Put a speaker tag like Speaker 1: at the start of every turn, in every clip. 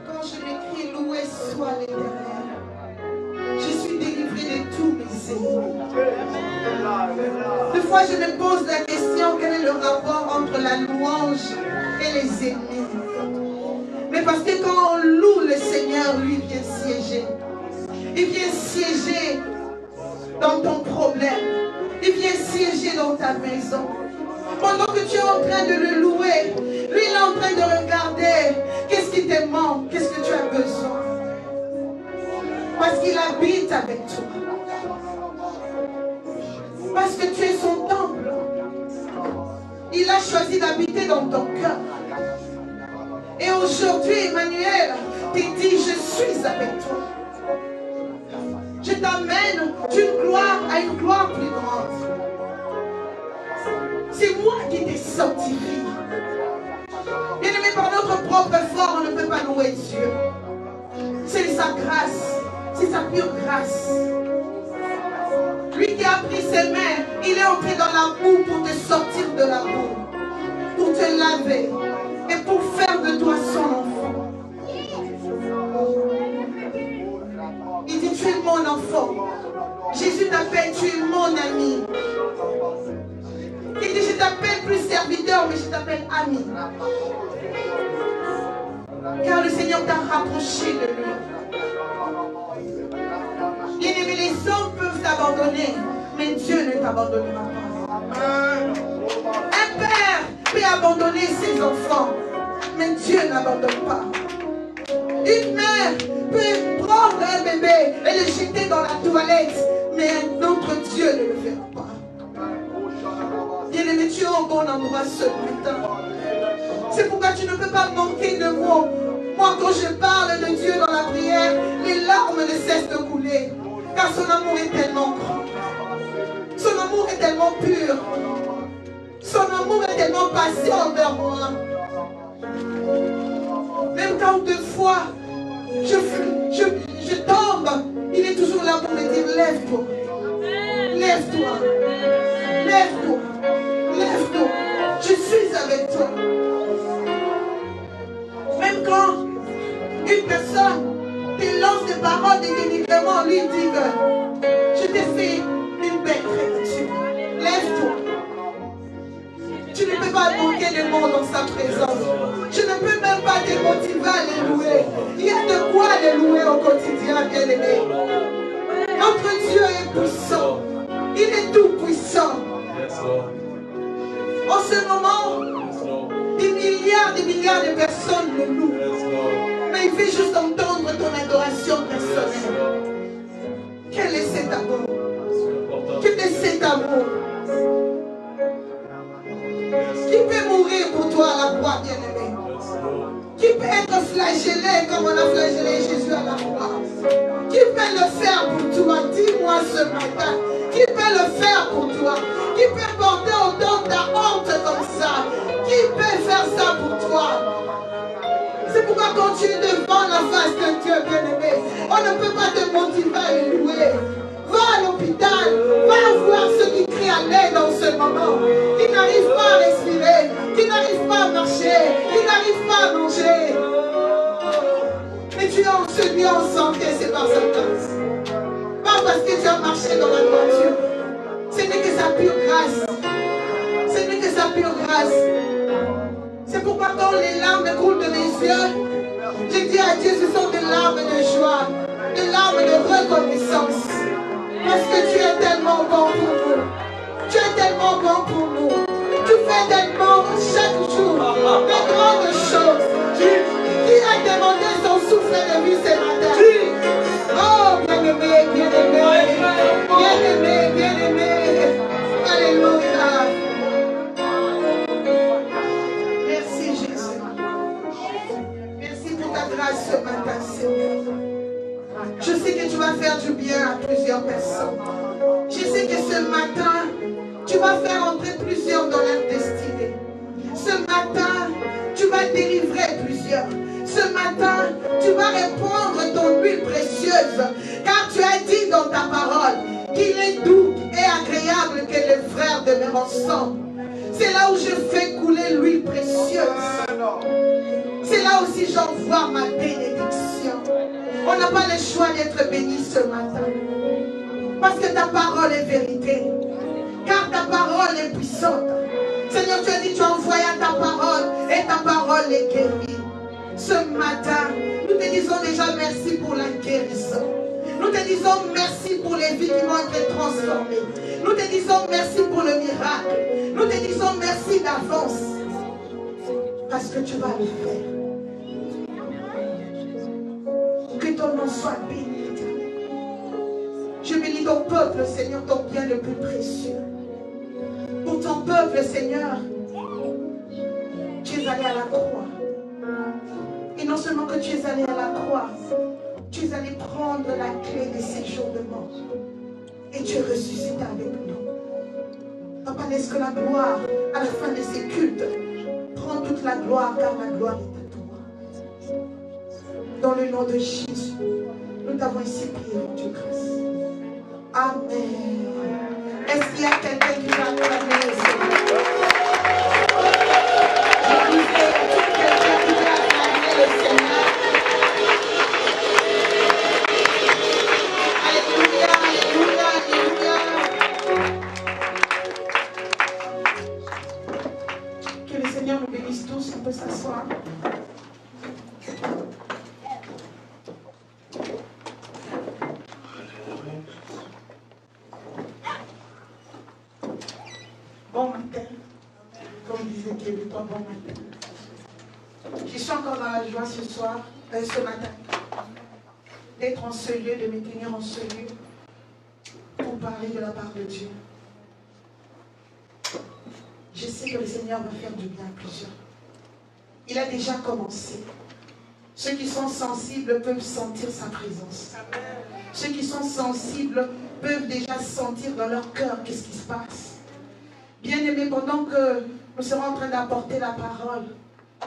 Speaker 1: Quand je m'écris loué soit l'Éternel, je suis délivré de tous mes ennemis. Des fois, je me pose la question, quel est le rapport entre la louange et les ennemis? Mais parce que quand on loue le Seigneur, lui vient siéger. Il vient siéger dans ton problème. Il vient siéger dans ta maison. Pendant que tu es en train de le louer, lui il est en train de regarder qu'est-ce qui te manque, qu'est-ce que tu as besoin. Parce qu'il habite avec toi. Parce que tu es son temple. Il a choisi d'habiter dans ton cœur. Et aujourd'hui, Emmanuel te dit, je suis avec toi. Je t'amène d'une gloire à une gloire plus grande. C'est moi qui t'ai sanctifié. Bien aimé, par notre propre effort, on ne peut pas louer Dieu. C'est sa grâce, c'est sa pure grâce. Lui qui a pris ses mains, il est entré dans la boue pour te sortir de la boue, pour te laver et pour faire de toi son enfant. Il dit, tu es mon enfant. Jésus t'appelle, tu es mon ami. Il dit, je t'appelle plus serviteur, mais je t'appelle ami. Car le Seigneur t'a rapproché de lui. Bien aimé, les hommes peuvent t'abandonner, mais Dieu ne t'abandonnera pas. Un père peut abandonner ses enfants, mais Dieu n'abandonne pas. Une mère peut prendre un bébé et le jeter dans la toilette, mais notre Dieu ne le fera pas. Bien-aimé, tu es au bon endroit ce matin. C'est pourquoi tu ne peux pas manquer de mots. Moi, quand je parle de Dieu dans la prière, les larmes ne cessent de couler. Car son amour est tellement grand. Son amour est tellement pur. Son amour est tellement patient envers moi. Même quand deux fois je tombe, il est toujours là pour me dire, lève-toi. Lève-toi. Lève-toi. Lève-toi. Je suis avec toi. Même quand une personne te lance des paroles de dénigrement, lui dit que je t'ai fait une belle créature. Lève-toi. Tu ne peux pas manquer de mots dans sa présence. Je ne peux même pas te motiver à les louer. Il y a de quoi les louer au quotidien, bien-aimé. Notre Dieu est puissant. Il est tout puissant. En ce moment, des milliards de personnes le louent. Mais il fait juste entendre ton adoration personnelle. Quel est cet amour? Quel est cet amour? Qui peut mourir pour toi à la croix, bien-aimé? Qui peut être flagellé comme on a flagellé Jésus à la croix? Qui peut le faire pour toi? Dis-moi ce matin. Qui peut le faire pour toi? Qui peut porter autant ta honte comme ça? Qui peut faire ça pour toi? C'est pourquoi quand tu es devant la face de Dieu, bien-aimé, on ne peut pas te motiver à le louer. Va à l'hôpital, va voir ceux qui crient à l'aide en ce moment, qui n'arrivent pas à respirer, qui n'arrivent pas à marcher, qui n'arrivent pas à manger. Mais tu es en celui en santé, c'est par sa grâce. Pas parce que tu as marché dans la voiture. Ce n'est que sa pure grâce. Ce n'est que sa pure grâce. C'est pourquoi quand les larmes coulent de mes yeux, je dis à Dieu, ce sont des larmes de joie, des larmes de reconnaissance. Parce que tu es tellement bon pour nous. Tu es tellement bon pour nous. Tu fais tellement chaque jour de grandes choses. Qui a demandé son souffle de vie ce matin? Oh, bien-aimé, bien-aimé, bien-aimé, bien-aimé. Alléluia. Merci Jésus. Merci pour ta grâce ce matin, Seigneur. Je sais que tu vas faire du bien à plusieurs personnes. Je sais que ce matin, tu vas faire entrer plusieurs dans leur destinée. Ce matin, tu vas délivrer plusieurs. Ce matin, tu vas répandre ton huile précieuse. Car tu as dit dans ta parole qu'il est doux et agréable que les frères demeurent ensemble. C'est là où je fais couler l'huile précieuse. C'est là aussi j'envoie ma bénédiction. On n'a pas le choix d'être béni ce matin. Parce que ta parole est vérité. Car ta parole est puissante. Seigneur, tu as dit, tu as envoyé ta parole et ta parole est guérie. Ce matin, nous te disons déjà merci pour la guérison. Nous te disons merci pour les vies qui vont être transformées. Nous te disons merci pour le miracle. Nous te disons merci d'avance. Parce que tu vas le faire. Que ton nom soit béni. Je bénis ton peuple, Seigneur, ton bien le plus précieux. Pour ton peuple, Seigneur, tu es allé à la croix. Et non seulement que tu es allé à la croix, tu es allé prendre la clé de ces jours de mort. Et tu es ressuscité avec nous. Papa, laisse que la gloire, à la fin de ces cultes, prend toute la gloire, car la gloire est à toi. Dans le nom de Jésus, nous t'avons ici prié, rendu grâce. Amen. Est-ce qu'il y a quelqu'un qui va acclamer le Seigneur? Je disais, quelqu'un qui va acclamer le Seigneur. Alléluia, alléluia, alléluia. Que le Seigneur nous bénisse tous, on peut s'asseoir. Bon matin, comme disait Québécois, bon matin. Je suis encore dans la joie ce matin, d'être en ce lieu, de me tenir en ce lieu pour parler de la part de Dieu. Je sais que le Seigneur va faire du bien à plusieurs. Il a déjà commencé. Ceux qui sont sensibles peuvent sentir sa présence. Ceux qui sont sensibles peuvent déjà sentir dans leur cœur qu'est-ce qui se passe. Bien-aimés, pendant que nous serons en train d'apporter la parole,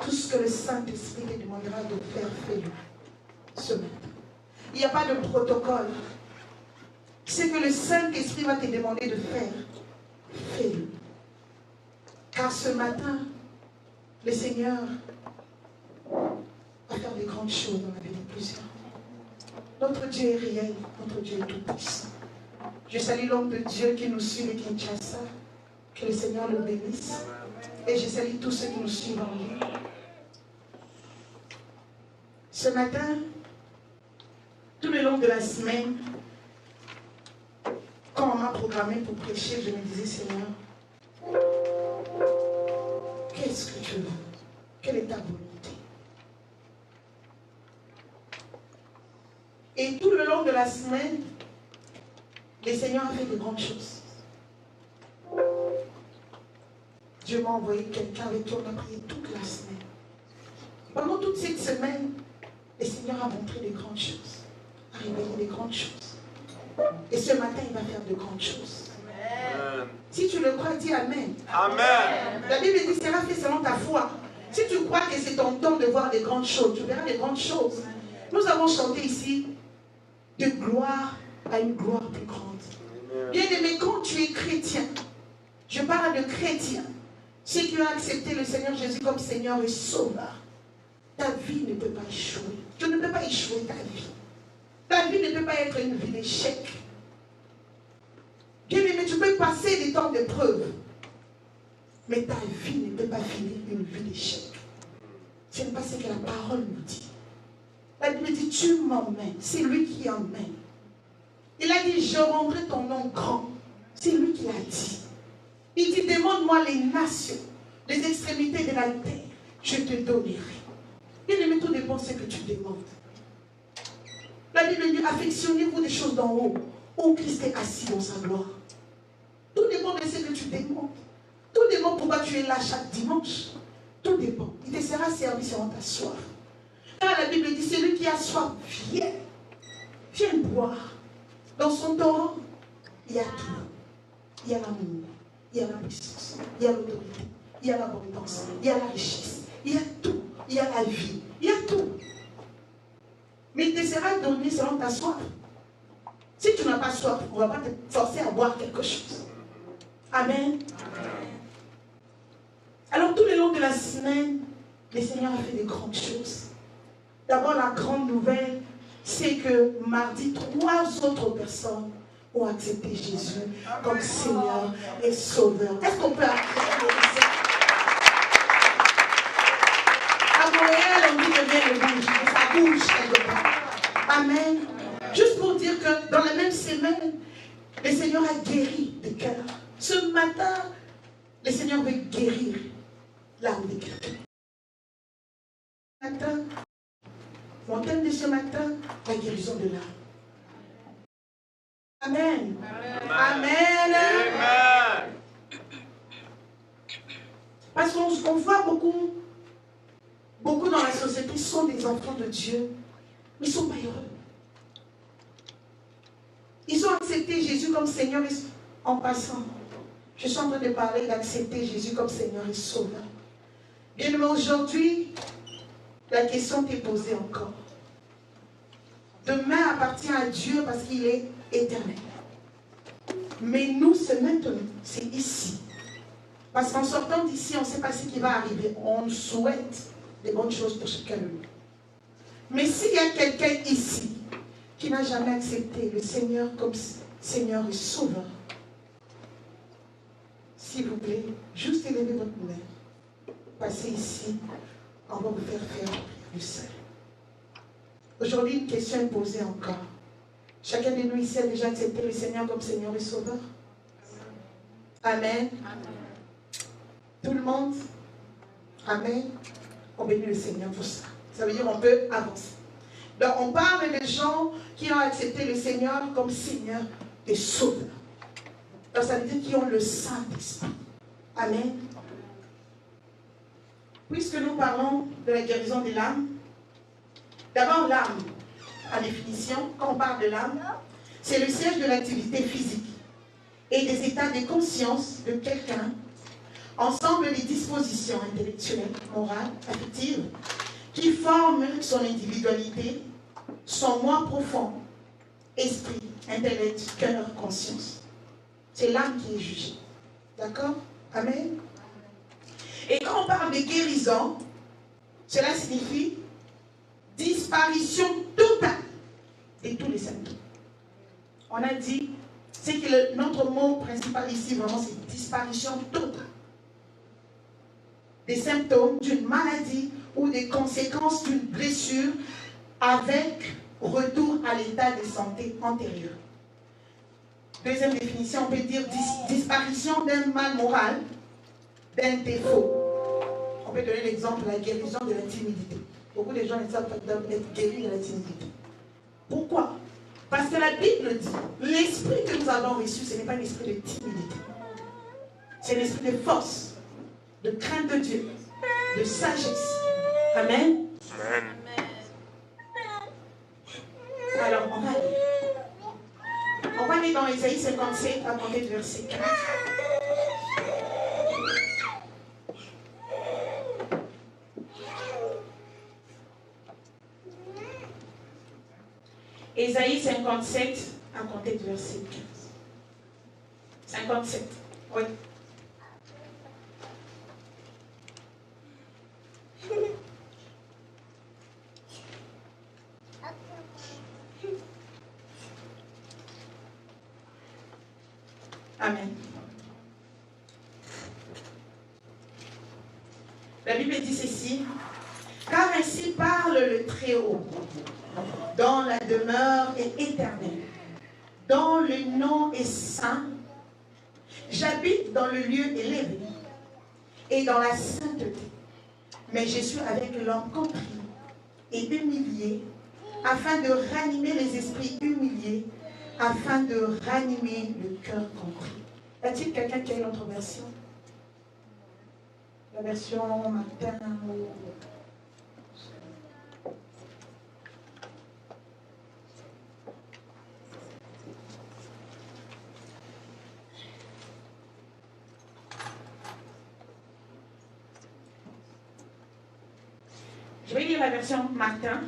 Speaker 1: tout ce que le Saint-Esprit te demandera de faire, fais-le ce matin. Il n'y a pas de protocole. Ce que le Saint-Esprit va te demander de faire, fais-le. Car ce matin, le Seigneur va faire des grandes choses dans la vie de plusieurs. Notre Dieu est réel, notre Dieu est tout-puissant. Je salue l'homme de Dieu qui nous suit de Kinshasa. Que le Seigneur le bénisse. Et je salue tous ceux qui nous suivent en ligne. Ce matin, tout le long de la semaine, quand on m'a programmé pour prêcher, je me disais, Seigneur, qu'est-ce que tu veux? Quelle est ta volonté? Et tout le long de la semaine, le Seigneur a fait de grandes choses. Dieu m'a envoyé quelqu'un avec qui on a prié toute la semaine. Pendant toute cette semaine, le Seigneur a montré de grandes choses, a révélé de grandes choses. Et ce matin, il va faire de grandes choses. Amen. Si tu le crois, dis Amen. Amen. La Bible dit, sera fait selon ta foi. Si tu crois que c'est ton temps de voir des grandes choses, tu verras des grandes choses. Nous avons chanté ici de gloire à une gloire plus grande. Bien-aimé, quand tu es chrétien, je parle de chrétien, ceux qui ont accepté le Seigneur Jésus comme Seigneur et Sauveur, ta vie ne peut pas échouer. Tu ne peux pas échouer ta vie. Ta vie ne peut pas être une vie d'échec. Bien-aimé, tu peux passer des temps de preuve, mais ta vie ne peut pas finir une vie d'échec. Ce n'est pas ce que la parole nous dit. La Bible dit, tu m'emmènes. C'est lui qui emmène. Il a dit, je rendrai ton nom grand. C'est lui qui l'a dit. Il dit, demande-moi les nations, les extrémités de la terre. Je te donnerai. Bien-aimé, tout dépend de ce que tu demandes. La Bible dit, affectionnez-vous des choses d'en haut, où Christ est assis dans sa gloire. Tout dépend de ce que tu demandes. Tout dépend pourquoi tu es là chaque dimanche. Tout dépend. Il te sera servi selon ta soif. Car la Bible dit, celui qui a soif, viens. Viens boire. Dans son torrent, il y a tout. Il y a l'amour, il y a la puissance, il y a l'autorité, il y a l'abondance, il y a la richesse, il y a tout. Il y a la vie, il y a tout. Mais il te sera donné selon ta soif. Si tu n'as pas soif, on ne va pas te forcer à boire quelque chose. Amen. Alors tout le long de la semaine, le Seigneur a fait de grandes choses. D'abord, la grande nouvelle, c'est que mardi, 3 autres personnes ont accepté Jésus comme Seigneur et Sauveur. Est-ce qu'on peut accepter ça? À Montréal, on dit que bien le bouge, mais ça bouge quelque part. Amen. Juste pour dire que dans la même semaine, le Seigneur a guéri des cœurs. Ce matin, le Seigneur veut guérir l'âme de quelqu'un. Ce matin, mon thème de ce matin, la guérison de l'âme. Amen. Amen. Amen. Parce qu'on voit beaucoup dans la société sont des enfants de Dieu, mais ils ne sont pas heureux. Ils ont accepté Jésus comme Seigneur en passant. Je suis en train de parler d'accepter Jésus comme Seigneur et Sauveur. Bien, mais aujourd'hui, la question t'est posée encore. Demain appartient à Dieu parce qu'il est éternel. Mais nous, c'est maintenant, c'est ici. Parce qu'en sortant d'ici, on ne sait pas ce qui va arriver. On souhaite des bonnes choses pour chacun de nous. Mais s'il y a quelqu'un ici qui n'a jamais accepté le Seigneur comme Seigneur et Sauveur, s'il vous plaît, juste élevez votre main. Passez ici, on va vous faire le salut. Aujourd'hui, une question est posée encore. Chacun de nous ici a déjà accepté le Seigneur comme Seigneur et Sauveur. Amen. Tout le monde. Amen. On bénit le Seigneur pour ça. Ça veut dire qu'on peut avancer. Donc, on parle des gens qui ont accepté le Seigneur comme Seigneur et Sauveur. Donc, ça veut dire qu'ils ont le Saint-Esprit. Amen. Puisque nous parlons de la guérison de l'âme, d'abord l'âme, en définition, quand on parle de l'âme, c'est le siège de l'activité physique et des états de conscience de quelqu'un, ensemble des dispositions intellectuelles, morales, affectives, qui forment son individualité, son moi profond, esprit, intellect, cœur, conscience. C'est l'âme qui est jugée. D'accord? Amen. Et quand on parle de guérison, cela signifie disparition totale de tous les symptômes. On a dit, c'est que notre mot principal ici, vraiment, c'est disparition totale des symptômes d'une maladie ou des conséquences d'une blessure avec retour à l'état de santé antérieur. Deuxième définition, on peut dire disparition d'un mal moral, d'un défaut. On peut donner l'exemple de la guérison de la timidité. Beaucoup de gens ne savent pas être guéris de la timidité. Pourquoi? Parce que la Bible dit, l'esprit que nous avons reçu, ce n'est pas l'esprit de timidité. C'est l'esprit de force, de crainte de Dieu, de sagesse. Amen. Amen. Alors, on va aller. On va aller dans Ésaïe 57 à compter du verset 15. Ésaïe 57 à compter du verset 15. 57, oui. Amen. La Bible dit ceci, car ainsi parle le Très-Haut, dont la demeure est éternelle, dont le nom est saint. J'habite dans le lieu élevé et dans la sainteté, mais je suis avec l'homme compris et humilié, afin de ranimer les esprits humiliés, afin de ranimer le cœur compris. Y a-t-il quelqu'un qui a une autre version? La version matin ou... Je vais lire la version Martin.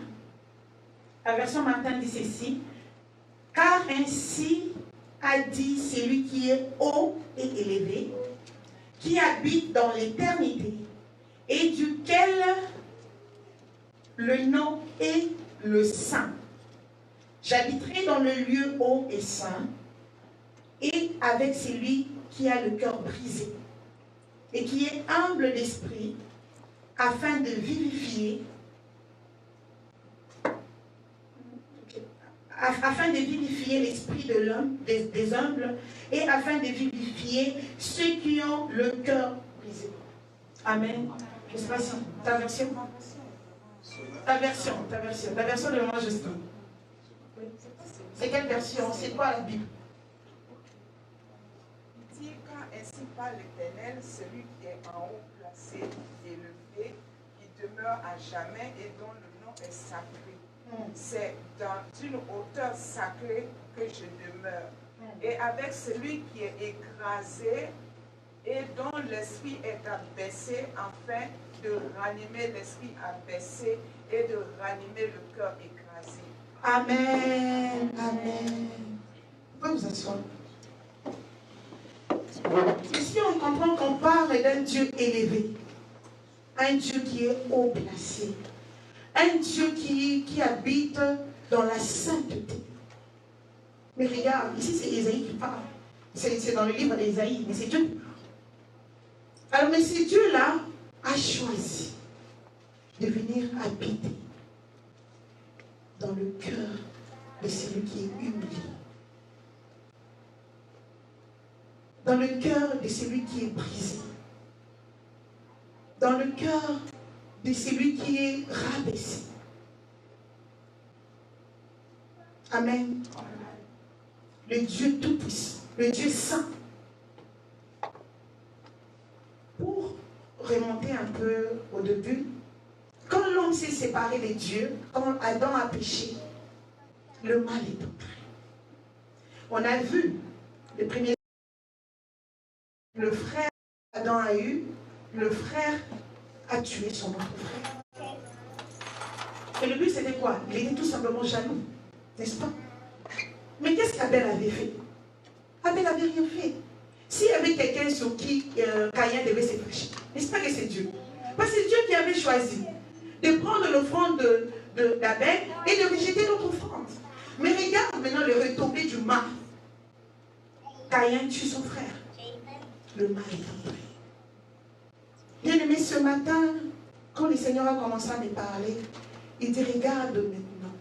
Speaker 1: La version Martin dit ceci. Car ainsi a dit celui qui est haut et élevé, qui habite dans l'éternité
Speaker 2: et duquel le nom est le Saint. J'habiterai dans le lieu haut et saint, et avec celui qui a le cœur brisé, et qui est humble d'esprit, afin de vivifier l'esprit de l'homme, des humbles, et afin de vivifier ceux qui ont le cœur brisé. Amen. Je ne sais pas si ta version de moi juste. C'est quelle version? C'est quoi la Bible?
Speaker 3: Il dit, car ainsi parle l'Éternel, celui qui est en haut placé, élevé, qui demeure à jamais et dont le nom est sacré. C'est dans une hauteur sacrée que je demeure. Et avec celui qui est écrasé et dont l'esprit est abaissé, afin de ranimer l'esprit abaissé et de ranimer le cœur écrasé.
Speaker 2: Amen. Amen. Vous pouvez vous asseoir. Ici, on comprend qu'on parle d'un Dieu élevé, un Dieu qui est haut placé, un Dieu qui habite dans la sainteté. Mais regarde, ici c'est Ésaïe qui parle. C'est dans le livre d'Ésaïe, mais c'est Dieu qui parle. Alors, mais ce Dieu-là a choisi de venir habiter dans le cœur de celui qui est humilié. Dans le cœur de celui qui est brisé. Dans le cœur de celui qui est rabaissé. Amen. Le Dieu tout-puissant, le Dieu saint. Pour remonter un peu au début, quand l'homme s'est séparé de Dieu, quand Adam a péché, le mal est entré. On a vu le premier, le frère Adam a eu, le frère a tué son autre frère. Et le but c'était quoi? Il était tout simplement jaloux, n'est-ce pas? Mais qu'est-ce qu'Abel avait fait? Abel n'avait rien fait. S'il y avait quelqu'un sur qui Caïn devait se fâcher, n'est-ce pas que c'est Dieu? Parce que c'est Dieu qui avait choisi de prendre l'offrande d'Abel et de rejeter notre offrande. Mais regarde maintenant le retombé du mal. Caïn tue son frère. Le mal est entré. Bien aimé, ce matin, quand le Seigneur a commencé à me parler, il dit, regarde maintenant.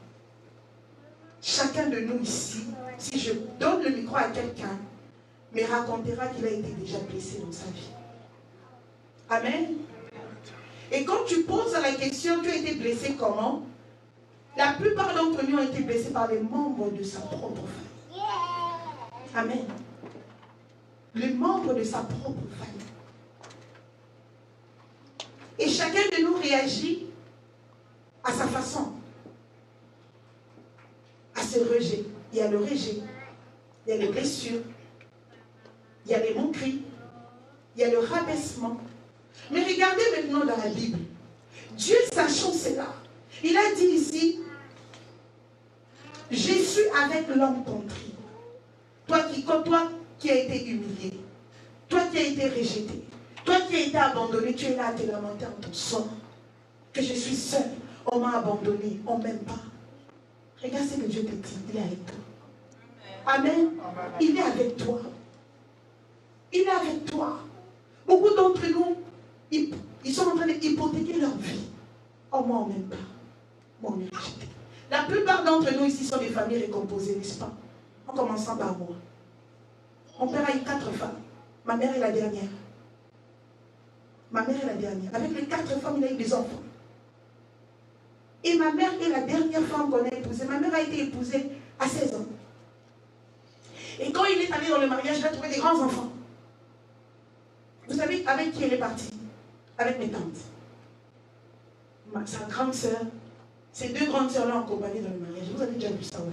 Speaker 2: Chacun de nous ici, si je donne le micro à quelqu'un, me racontera qu'il a été déjà blessé dans sa vie. Amen. Et quand tu poses la question, tu as été blessé comment? La plupart d'entre nous ont été blessés par les membres de sa propre famille. Amen. Les membres de sa propre famille. Et chacun de nous réagit à sa façon. À ce rejet. Il y a le rejet. Il y a les blessures. Il y a les moqueries. Il y a le rabaissement. Mais regardez maintenant dans la Bible. Dieu, sachant cela, il a dit ici, je suis avec l'homme contrit. Toi qui as été humilié, toi qui as été rejeté, toi qui as été abandonné, tu es là à te lamenter en ton sort. Que je suis seul, on m'a abandonné, on ne m'aime pas. Regarde ce que Dieu te dit, il est avec toi. Amen. Il est avec toi. Il est avec toi. Beaucoup d'entre nous, ils sont en train d'hypothéquer leur vie. Oh, moi, on ne m'aime pas. Moi, on est rejeté. La plupart d'entre nous ici sont des familles récomposées, n'est-ce pas? En commençant par moi. Mon père a eu 4 femmes. Ma mère est la dernière. Ma mère est la dernière. Avec les 4 femmes, il a eu des enfants. Et ma mère est la dernière femme qu'on a épousée. Ma mère a été épousée à 16 ans. Et quand il est allé dans le mariage, il a trouvé des grands enfants. Vous savez avec qui elle est partie? Avec mes tantes. Sa grande sœur, ses 2 grandes sœurs l'ont accompagnée dans le mariage. Vous avez déjà vu ça, vous?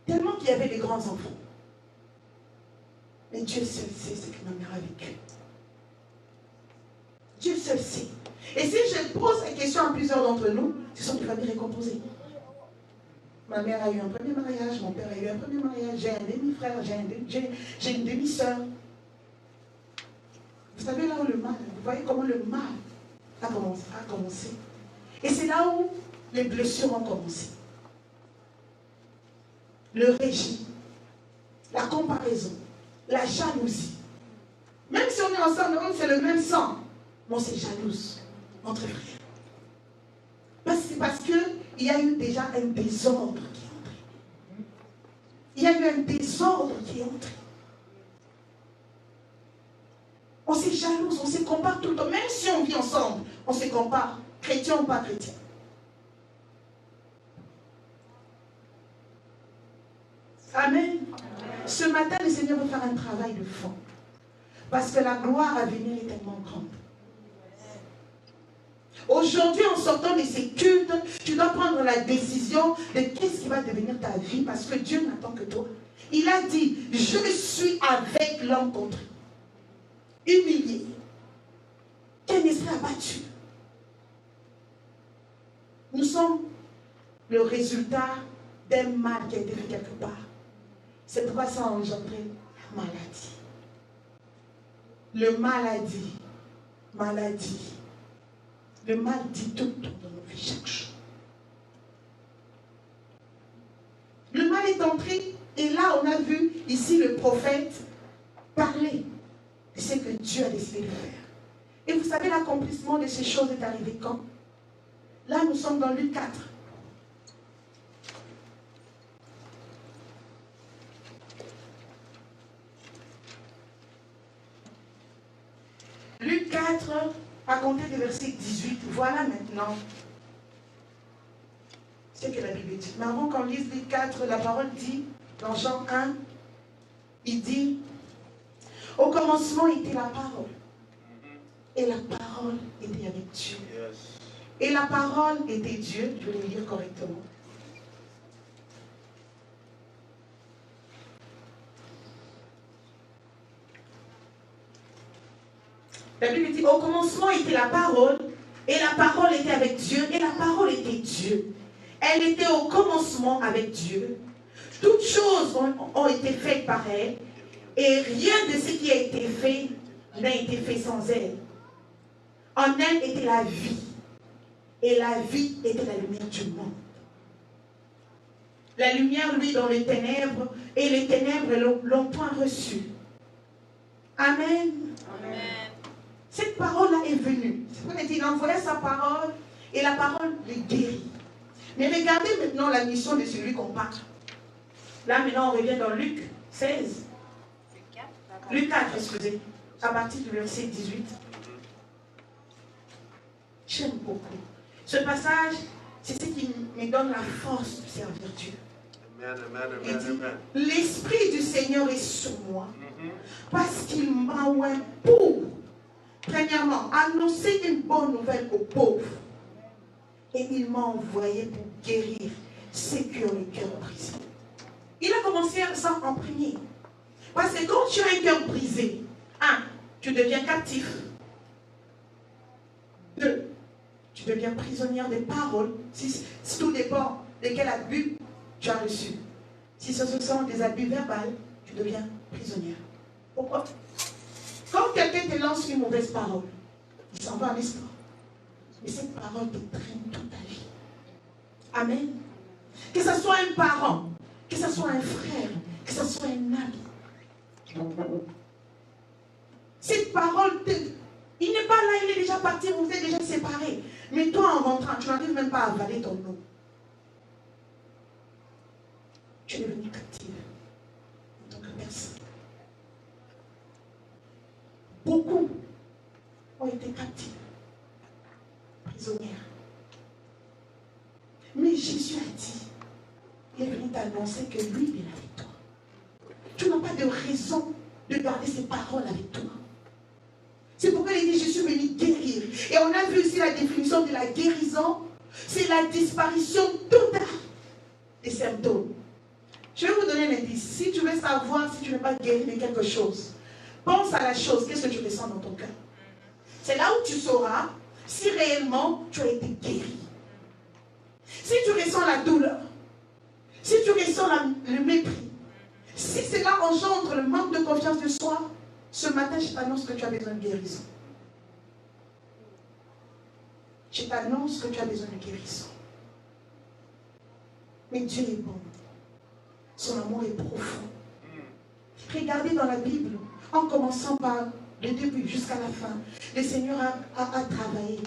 Speaker 2: Tellement qu'il y avait des grands enfants. Mais Dieu seul sait ce que ma mère a vécu. Dieu seul sait. Et si je pose la question à plusieurs d'entre nous, ce sont des familles récomposées. Ma mère a eu un premier mariage, mon père a eu un premier mariage, j'ai un demi-frère, j'ai une demi-sœur. Vous savez là où le mal, vous voyez comment le mal a commencé. Et c'est là où les blessures ont commencé. Le rejet, la comparaison, la jalousie. Même si on est ensemble, c'est le même sang, mais on s'est jalouse entre frères. C'est parce qu'il y a eu déjà un désordre qui est entré. Il y a eu un désordre qui est entré. On se jalouse, on se compare tout le temps. Même si on vit ensemble, on se compare, chrétien ou pas chrétien. Amen. Ce matin, le Seigneur veut faire un travail de fond. Parce que la gloire à venir est tellement grande. Aujourd'hui, en sortant de ces cultes, tu dois prendre la décision de qu'est-ce qui va devenir ta vie, parce que Dieu n'attend que toi. Il a dit, je suis avec l'homme contrit, humilié, qu'un esprit abattu. Nous sommes le résultat d'un mal qui a été fait quelque part. C'est pourquoi ça a engendré la maladie. Le maladie. Le mal dit tout dans nos vies chaque jour. Le mal est entré et là on a vu ici le prophète parler de ce que Dieu a décidé de faire. Et vous savez, l'accomplissement de ces choses est arrivé quand? Là nous sommes dans Luc 4. Luc 4, à compter du verset 18, voilà maintenant ce que la Bible dit. Mais avant qu'on lise Luc 4, la parole dit, dans Jean 1, il dit, au commencement était la parole. Et la parole était avec Dieu. Et la parole était Dieu, je vais le lire correctement. La Bible dit, au commencement était la parole, et la parole était avec Dieu, et la parole était Dieu. Elle était au commencement avec Dieu. Toutes choses ont été faites par elle, et rien de ce qui a été fait n'a été fait sans elle. En elle était la vie, et la vie était la lumière du monde. La lumière, lui, dans les ténèbres, et les ténèbres l'ont point reçue. Amen. Amen. Cette parole-là est venue. C'est pourquoi il a envoyé sa parole, et la parole les guérit. Mais regardez maintenant la mission de celui qu'on parle. Là, maintenant, on revient dans Luc 16. Luc 4, excusez. À partir du verset 18. J'aime beaucoup. Ce passage, c'est ce qui me donne la force de servir Dieu. Il dit, l'Esprit du Seigneur est sur moi, parce qu'il m'a oint pour, premièrement, annoncer une bonne nouvelle aux pauvres. Et il m'a envoyé pour guérir ceux qui ont le cœur brisé. Il a commencé ça en premier. Parce que quand tu as un cœur brisé, 1, tu deviens captif. 2, tu deviens prisonnière des paroles. Si tout dépend de quel abus tu as reçu. Si ce sont des abus verbaux, tu deviens prisonnière. Pourquoi? Quand quelqu'un te lance une mauvaise parole, il s'en va en espoir. Mais cette parole te traîne toute ta vie. Amen. Que ce soit un parent, que ce soit un frère, que ce soit un ami. Cette parole, il n'est pas là, il est déjà parti, vous êtes déjà séparés. Mais toi, en rentrant, tu n'arrives même pas à avaler ton eau. Tu es devenu captive en tant que personne. Beaucoup ont été captifs, prisonnières. Mais Jésus a dit, il est venu t'annoncer que lui, il est avec toi. Tu n'as pas de raison de garder ces paroles avec toi. C'est pourquoi il dit, je suis venu guérir. Et on a vu aussi la définition de la guérison. C'est la disparition totale des symptômes. Je vais vous donner un indice. Si tu veux savoir si tu n'es pas guéri de quelque chose, pense à la chose. Qu'est-ce que tu ressens dans ton cœur? C'est là où tu sauras si réellement tu as été guéri. Si tu ressens la douleur, si tu ressens le mépris, si cela engendre le manque de confiance de soi, Ce matin, je t'annonce que tu as besoin de guérison. Je t'annonce que tu as besoin de guérison. Mais Dieu est bon. Son amour est profond. Regardez dans la Bible, en commençant par le début jusqu'à la fin, le Seigneur a travaillé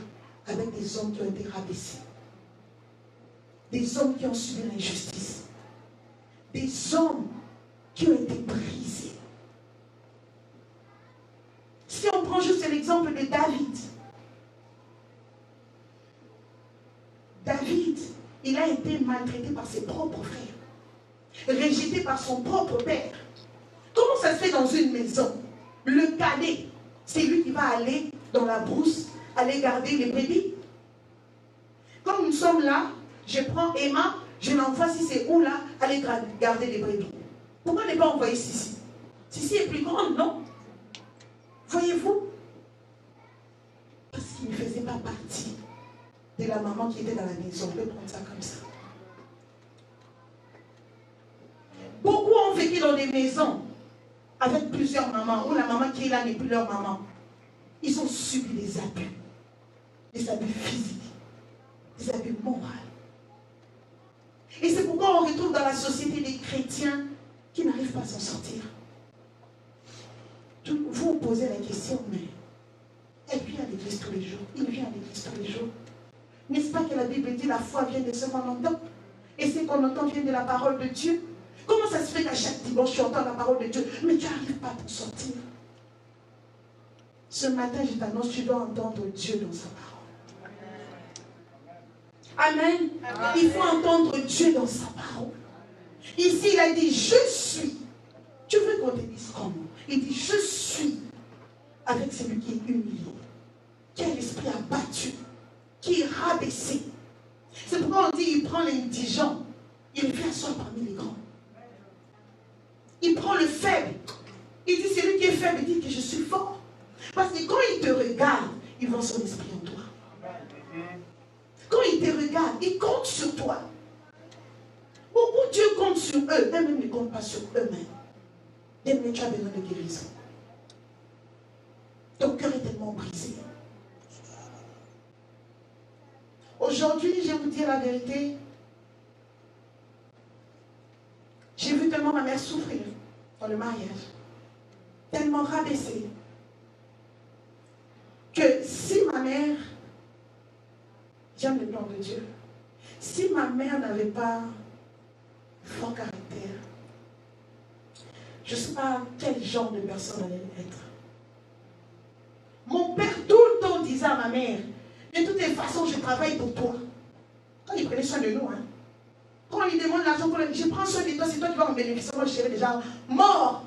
Speaker 2: avec des hommes qui ont été rabaissés. Des hommes qui ont subi l'injustice. Des hommes qui ont été brisés. Si on prend juste l'exemple de David. David, il a été maltraité par ses propres frères. Rejeté par son propre père. Comment ça se fait dans une maison? Le cadet, c'est lui qui va aller dans la brousse, aller garder les brebis. Comme nous sommes là, je prends Emma, je l'envoie si c'est où là, aller garder les brebis. Pourquoi ne pas envoyer Sissi? Sissi est plus grande, non? Voyez-vous? Parce qu'il ne faisait pas partie de la maman qui était dans la maison. On peut prendre ça comme ça. Beaucoup ont vécu dans des maisons avec plusieurs mamans, où la maman qui est là n'est plus leur maman. Ils ont subi des abus physiques, des abus moraux. Et c'est pourquoi on retrouve dans la société des chrétiens qui n'arrivent pas à s'en sortir. Vous vous posez la question, mais elle vient à l'église tous les jours, il vient à l'église tous les jours. N'est-ce pas que la Bible dit la foi vient de ce qu'on entend? Et ce qu'on entend vient de la parole de Dieu. Comment ça se fait qu'à chaque dimanche tu entends la parole de Dieu, mais tu n'arrives pas à t'en sortir? Ce matin, je t'annonce, tu dois entendre Dieu dans sa parole. Amen. Amen. Il faut entendre Dieu dans sa parole. Ici, il a dit, je suis. Tu veux qu'on te dise comment? Il dit, je suis avec celui qui est humilié, qui a l'esprit abattu, qui est rabaissé. C'est pourquoi on dit, il prend l'indigent, il le fait asseoir parmi les grands. Il prend le faible. Il dit, celui qui est faible, il dit que je suis fort. Parce que quand il te regarde, il voit son esprit en toi. Quand il te regarde, il compte sur toi. Beaucoup Dieu compte sur eux, eux-mêmes ne comptent pas sur eux-mêmes. Mais tu as besoin de guérison. Ton cœur est tellement brisé. Aujourd'hui, je vais vous dire la vérité. J'ai vu tellement ma mère souffrir dans le mariage. Tellement rabaissée. Que si ma mère, j'aime le plan de Dieu, si ma mère n'avait pas fort caractère, je ne sais pas quel genre de personne elle allait être. Mon père tout le temps disait à ma mère, de toutes les façons, je travaille pour toi. Quand il prenait soin de nous, hein. Quand on lui demande l'argent, je prends soin de toi, c'est toi qui vas en bénéficier. Moi, je serais déjà mort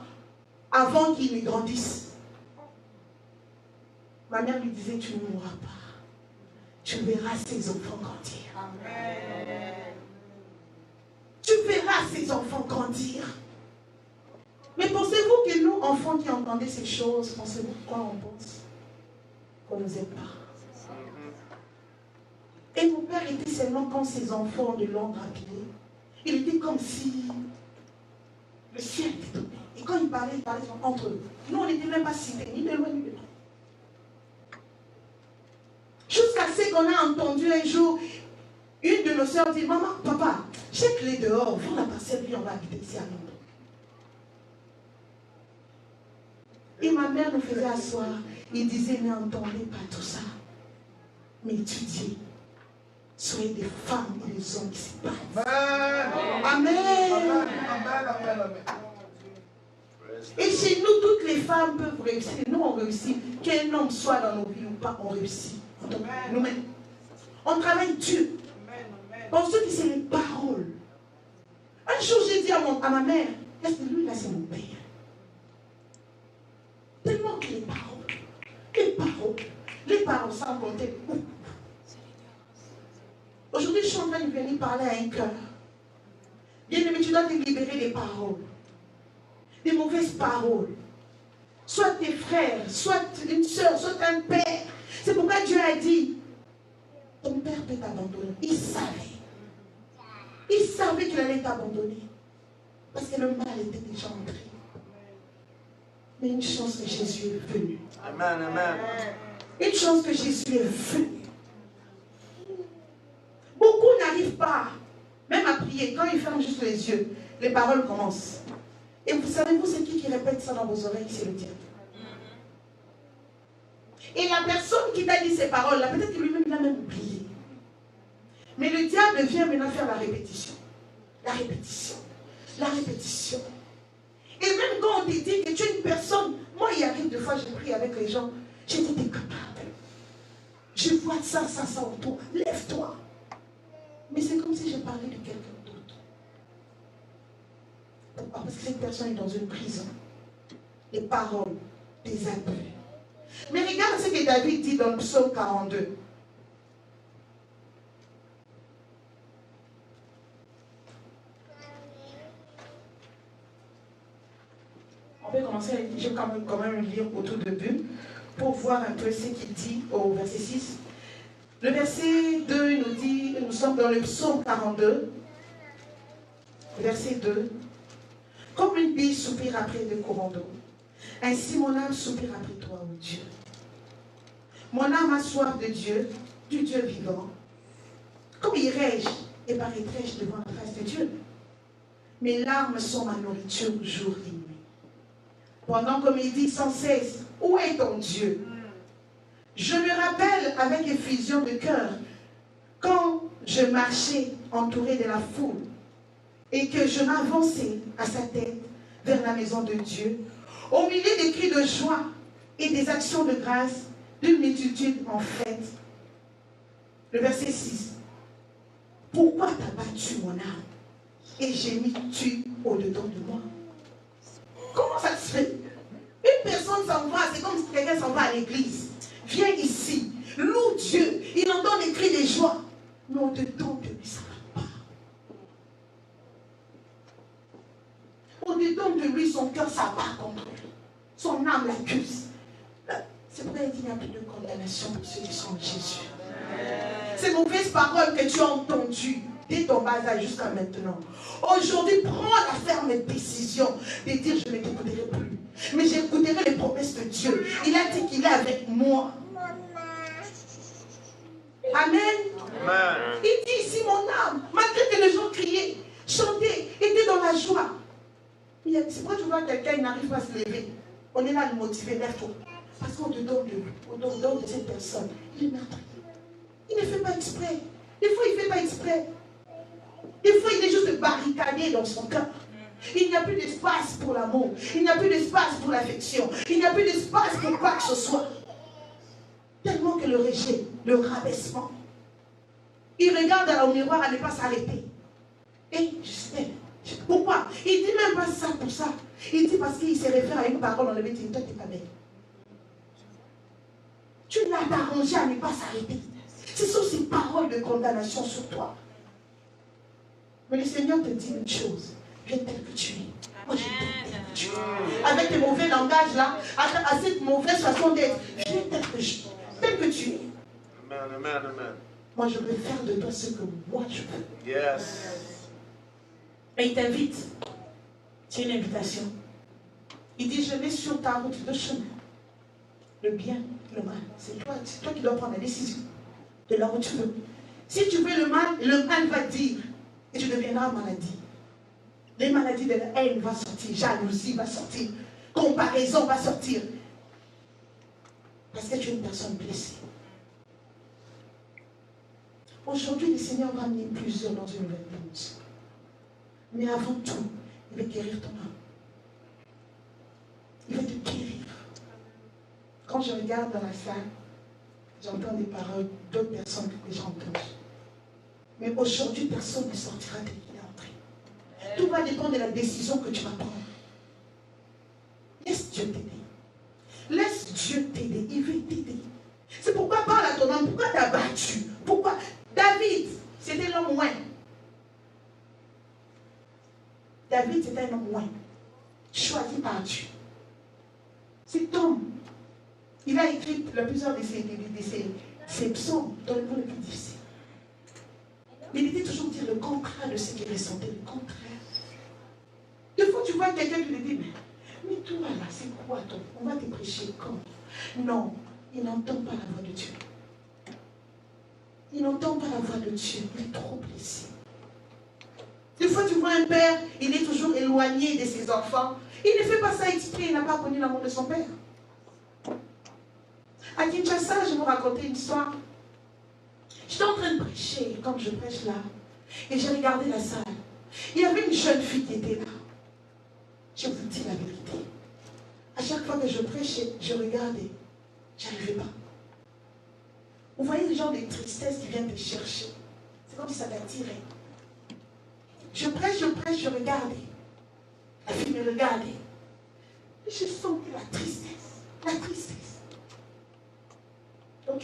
Speaker 2: avant qu'il ne grandisse. Ma mère lui disait, tu ne mourras pas. Tu verras ses enfants grandir. Amen. Tu verras ses enfants grandir. Mais pensez-vous que nous, enfants qui entendons ces choses, pensez-vous quoi on pense? Qu'on ne nous aime pas. Et mon père était seulement quand ses enfants de l'ordre rapidé. Il était comme si le ciel était tombé. Et quand il parlait entre eux. Nous, on n'était même pas cités, ni de loin ni de près. Jusqu'à ce qu'on a entendu un jour, une de nos sœurs dit, maman, papa, j'ai clé dehors, vends la parcelle, puis on va habiter ici à Londres. Et ma mère nous faisait asseoir. Il disait, n'entendez pas tout ça, mais étudiez. Soyez des femmes et des hommes qui se battent. Amen. Amen. Amen. Et chez nous, toutes les femmes peuvent réussir. Nous, on réussit. Qu'un homme soit dans nos vies ou pas, on réussit. Nous-mêmes. On travaille dur. Pour ceux qui c'est les paroles. Un jour, j'ai dit à ma mère, est-ce que lui, là, c'est mon père? Tellement que les paroles sans compter. Aujourd'hui, je suis en train de venir parler à un cœur. Bien-aimé, tu dois te libérer des paroles. Des mauvaises paroles. Soit tes frères, soit une soeur, soit un père. C'est pourquoi Dieu a dit, ton père peut t'abandonner. Il savait. Il savait qu'il allait t'abandonner. Parce que le mal était déjà entré. Mais une chance que Jésus est venu.
Speaker 4: Amen, amen.
Speaker 2: Une chance que Jésus est venu. Beaucoup n'arrivent pas, même à prier. Quand ils ferment juste les yeux, les paroles commencent. Et vous savez-vous, c'est qui répète ça dans vos oreilles? C'est le diable. Et la personne qui t'a dit ces paroles-là, peut-être que lui-même, il a même oublié. Mais le diable vient maintenant faire la répétition. La répétition. La répétition. Et même quand on te dit que tu es une personne, moi il arrive des fois, je prie avec les gens, je dis t'es capable. Je vois ça autour. Lève-toi. Mais c'est comme si je parlais de quelqu'un d'autre. Pourquoi? Parce que cette personne est dans une prison. Les paroles, des abus. Mais regarde ce que David dit dans le psaume 42. On peut commencer, je vais quand même lire au tout début pour voir un peu ce qu'il dit au verset 6. Le verset 2 nous dit, nous sommes dans le psaume 42, verset 2. Comme une bille soupire après le courant d'eau, ainsi mon âme soupire après toi, ô Dieu. Mon âme a soif de Dieu, du Dieu vivant. Comme irai-je et paraîtrai-je devant la face de Dieu? Mes larmes sont ma nourriture jour et nuit. Pendant qu'on me dit sans cesse, où est ton Dieu? Je me rappelle avec effusion de cœur quand je marchais entouré de la foule et que je m'avançais à sa tête vers la maison de Dieu, au milieu des cris de joie et des actions de grâce d'une multitude en fête. Le verset 6. Pourquoi t'as battu mon âme et gémis-tu au-dedans de moi? Comment ça se fait? Une personne s'en va, c'est comme si quelqu'un s'en va à l'église. Viens ici, loue Dieu, il entend des cris de joie. Mais au-dedans de lui, ça ne va pas. Au-dedans de lui, son cœur s'abat contre lui. Son âme l'accuse. C'est pourquoi il dit qu'il n'y a plus de condamnation pour ceux qui sont en Jésus. Ces mauvaises paroles que tu as entendues dès ton bas âge jusqu'à maintenant. Aujourd'hui, prends la ferme décision de dire je ne t'écouterai plus. Mais j'écouterai les promesses de Dieu. Il a dit qu'il est avec moi. Amen.
Speaker 4: Amen.
Speaker 2: Il dit ici mon âme, malgré que les gens criaient, chantaient, étaient dans la joie. C'est pourquoi tu vois quelqu'un, il n'arrive pas à se lever. On est là à le motiver, lève-toi. Parce qu'on te donne de cette personne, il est meurtrier. Il ne fait pas exprès. Des fois, il ne fait pas exprès. Des fois, il est juste barricadé dans son cœur. Il n'y a plus d'espace pour l'amour. Il n'y a plus d'espace pour l'affection. Il n'y a plus d'espace pour quoi que ce soit. Tellement que le rejet, le rabaissement. Il regarde au miroir à ne pas s'arrêter. Et je sais. Pourquoi? Il ne dit même pas ça pour ça. Il dit parce qu'il se réfère à une parole, on lui dit, toi, tu n'es pas belle. Tu l'as arrangé à ne pas s'arrêter. Ce sont ces paroles de condamnation sur toi. Mais le Seigneur te dit une chose. Viens tel que tu es. Moi, je t'aime tel que tu es. Avec tes mauvais langages là, à cette mauvaise façon d'être, viens tel que tu es.
Speaker 4: Amen, amen, amen.
Speaker 2: Moi, je veux faire de toi ce que moi je veux.
Speaker 4: Yes.
Speaker 2: Et il t'invite. C'est une invitation. Il dit, je mets sur ta route deux chemins. Le bien, le mal. C'est toi qui dois prendre la décision de là où tu veux. Si tu veux le mal va dire et tu deviendras maladie. Les maladies de la haine vont sortir, jalousie va sortir, comparaison va sortir. Parce que tu es une personne blessée. Aujourd'hui, le Seigneur va amener plusieurs dans une nouvelle dimension. Mais avant tout, il va guérir ton âme. Il va te guérir. Quand je regarde dans la salle, j'entends des paroles d'autres personnes que j'ai entendues. Mais aujourd'hui, personne ne sortira dès qu'il est entré. Tout va dépendre de la décision que tu vas prendre. Laisse Dieu t'aider. Laisse Dieu t'aider. Il veut t'aider. C'est pourquoi parle à ton âme. Pourquoi t'as battu? Pourquoi? David, c'était l'homme loin. David, c'était un homme loin. Choisi par Dieu. Cet homme, il a écrit plusieurs de ses psaumes dans le monde le plus difficile. Mais il était toujours dire le contraire de ce qu'il ressentait, le contraire. Des fois, tu vois quelqu'un qui te dit, mais toi là, c'est quoi ton Non, il n'entend pas la voix de Dieu. Il n'entend pas la voix de Dieu. Il est trop blessé. Des fois, tu vois un père, il est toujours éloigné de ses enfants. Il ne fait pas ça exprès, il n'a pas connu l'amour de son père. À Kinshasa, je vais vous raconter une histoire. J'étais en train de prêcher, comme je prêche là, et j'ai regardé la salle. Il y avait une jeune fille qui était là. Je vous dis la vérité. À chaque fois que je prêchais, je regardais. Je n'arrivais pas. Vous voyez le genre de tristesse qui vient te chercher. C'est comme si ça t'attirait. Je prêche, je regardais. La fille me regardait. Et je sentais la tristesse. La tristesse. Donc,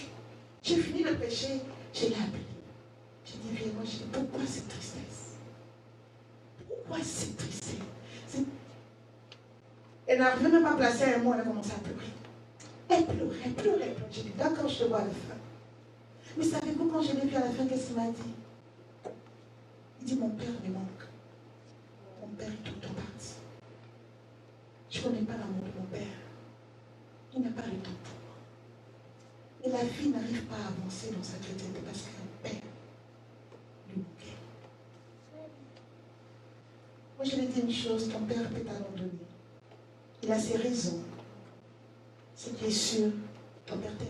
Speaker 2: j'ai fini de prêcher, je l'ai appelée. J'ai dit, viens, moi, j'ai dit, pourquoi cette tristesse? Pourquoi cette tristesse? Elle n'arrivait même pas à placer un mot, elle a commencé à pleurer. Elle pleurait. J'ai dit, d'accord, je te vois à la fin. Mais savez-vous, quand je l'ai vu à la fin, qu'est-ce qu'il m'a dit? Il dit, mon père me manque. Mon père est tout le temps parti. Je ne connais pas l'amour de mon père. Il n'a pas le temps pour moi. Et la fille n'arrive pas à avancer dans sa chrétienté parce qu'un père lui manquait. Moi, je lui ai dit une chose, ton père peut t'abandonner. Il a ses raisons. Ce qui est sûr, ton père t'aime.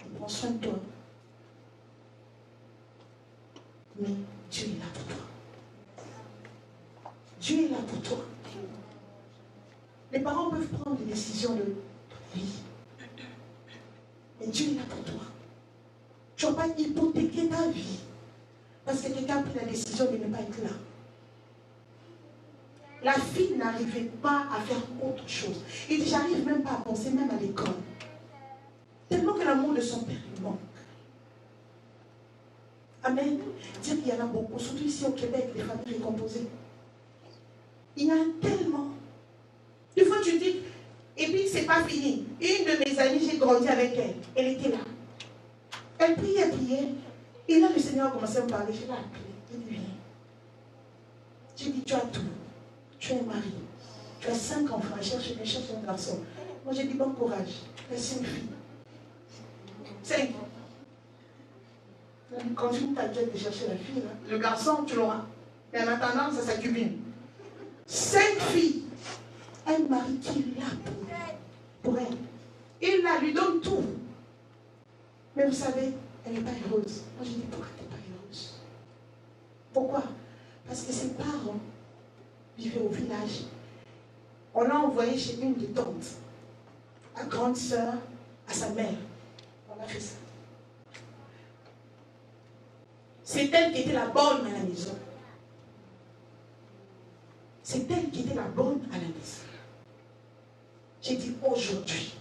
Speaker 2: Il prend soin de toi. Mais Dieu est là pour toi. Dieu est là pour toi. Les parents peuvent prendre des décisions de vie. Mais Dieu est là pour toi. Tu ne vas pas hypothéquer ta vie parce que quelqu'un a pris la décision de ne pas être là. La fille n'arrivait pas à faire autre chose. Et j'arrive même pas à penser, même à l'école. Tellement que l'amour de son père lui manque. Amen. Dire qu'il y en a beaucoup, surtout ici au Québec, les familles récomposées. Il y en a tellement. Des fois, tu dis, et puis c'est pas fini. Une de mes amies, j'ai grandi avec elle. Elle était là. Elle priait. Et là, le Seigneur a commencé à me parler. Je l'ai appelée. Il dit, viens. J'ai dit, tu as tout. Tu es un mari. Tu as 5 enfants. Cherche un garçon. Moi, j'ai dit, bon courage. Tu as 5 filles. 5. Quand tu t'inquiètes de chercher la fille, là, le garçon, tu l'auras. Et en attendant, ça s'accumule. 5 filles. Un mari qui est là pour elle. Il la lui donne tout. Mais vous savez, elle n'est pas heureuse. Moi, je dis, pourquoi tu n'es pas heureuse? Pourquoi? Parce que ses parents vivaient au village. On l'a envoyé chez une des tantes, à grande sœur, à sa mère. On a fait ça. C'est elle qui était la bonne à la maison. C'est elle qui était la bonne à la maison. J'ai dit aujourd'hui,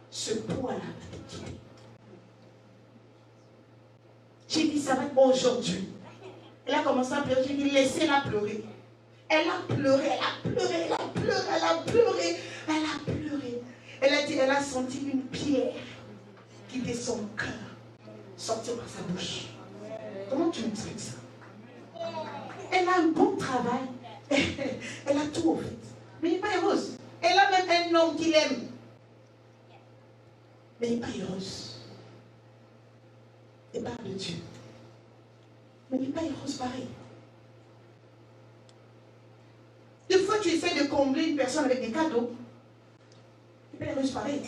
Speaker 2: ce poids-là va te quitter. J'ai dit, ça va être aujourd'hui. Elle a commencé à pleurer. J'ai dit, laissez-la pleurer. Elle a pleuré. Elle a dit, elle a senti une pierre quitter son cœur, sortir par sa bouche. Comment tu m'expliques ça? Elle a un bon travail. Elle a tout, en fait. Mais elle n'est pas heureuse. Elle a même un homme qui l'aime. Mais elle n'est pas heureuse. Elle parle de Dieu. Mais elle n'est pas heureuse pareil. Des fois, tu essaies de combler une personne avec des cadeaux. Tu n'es pas heureuse pareil.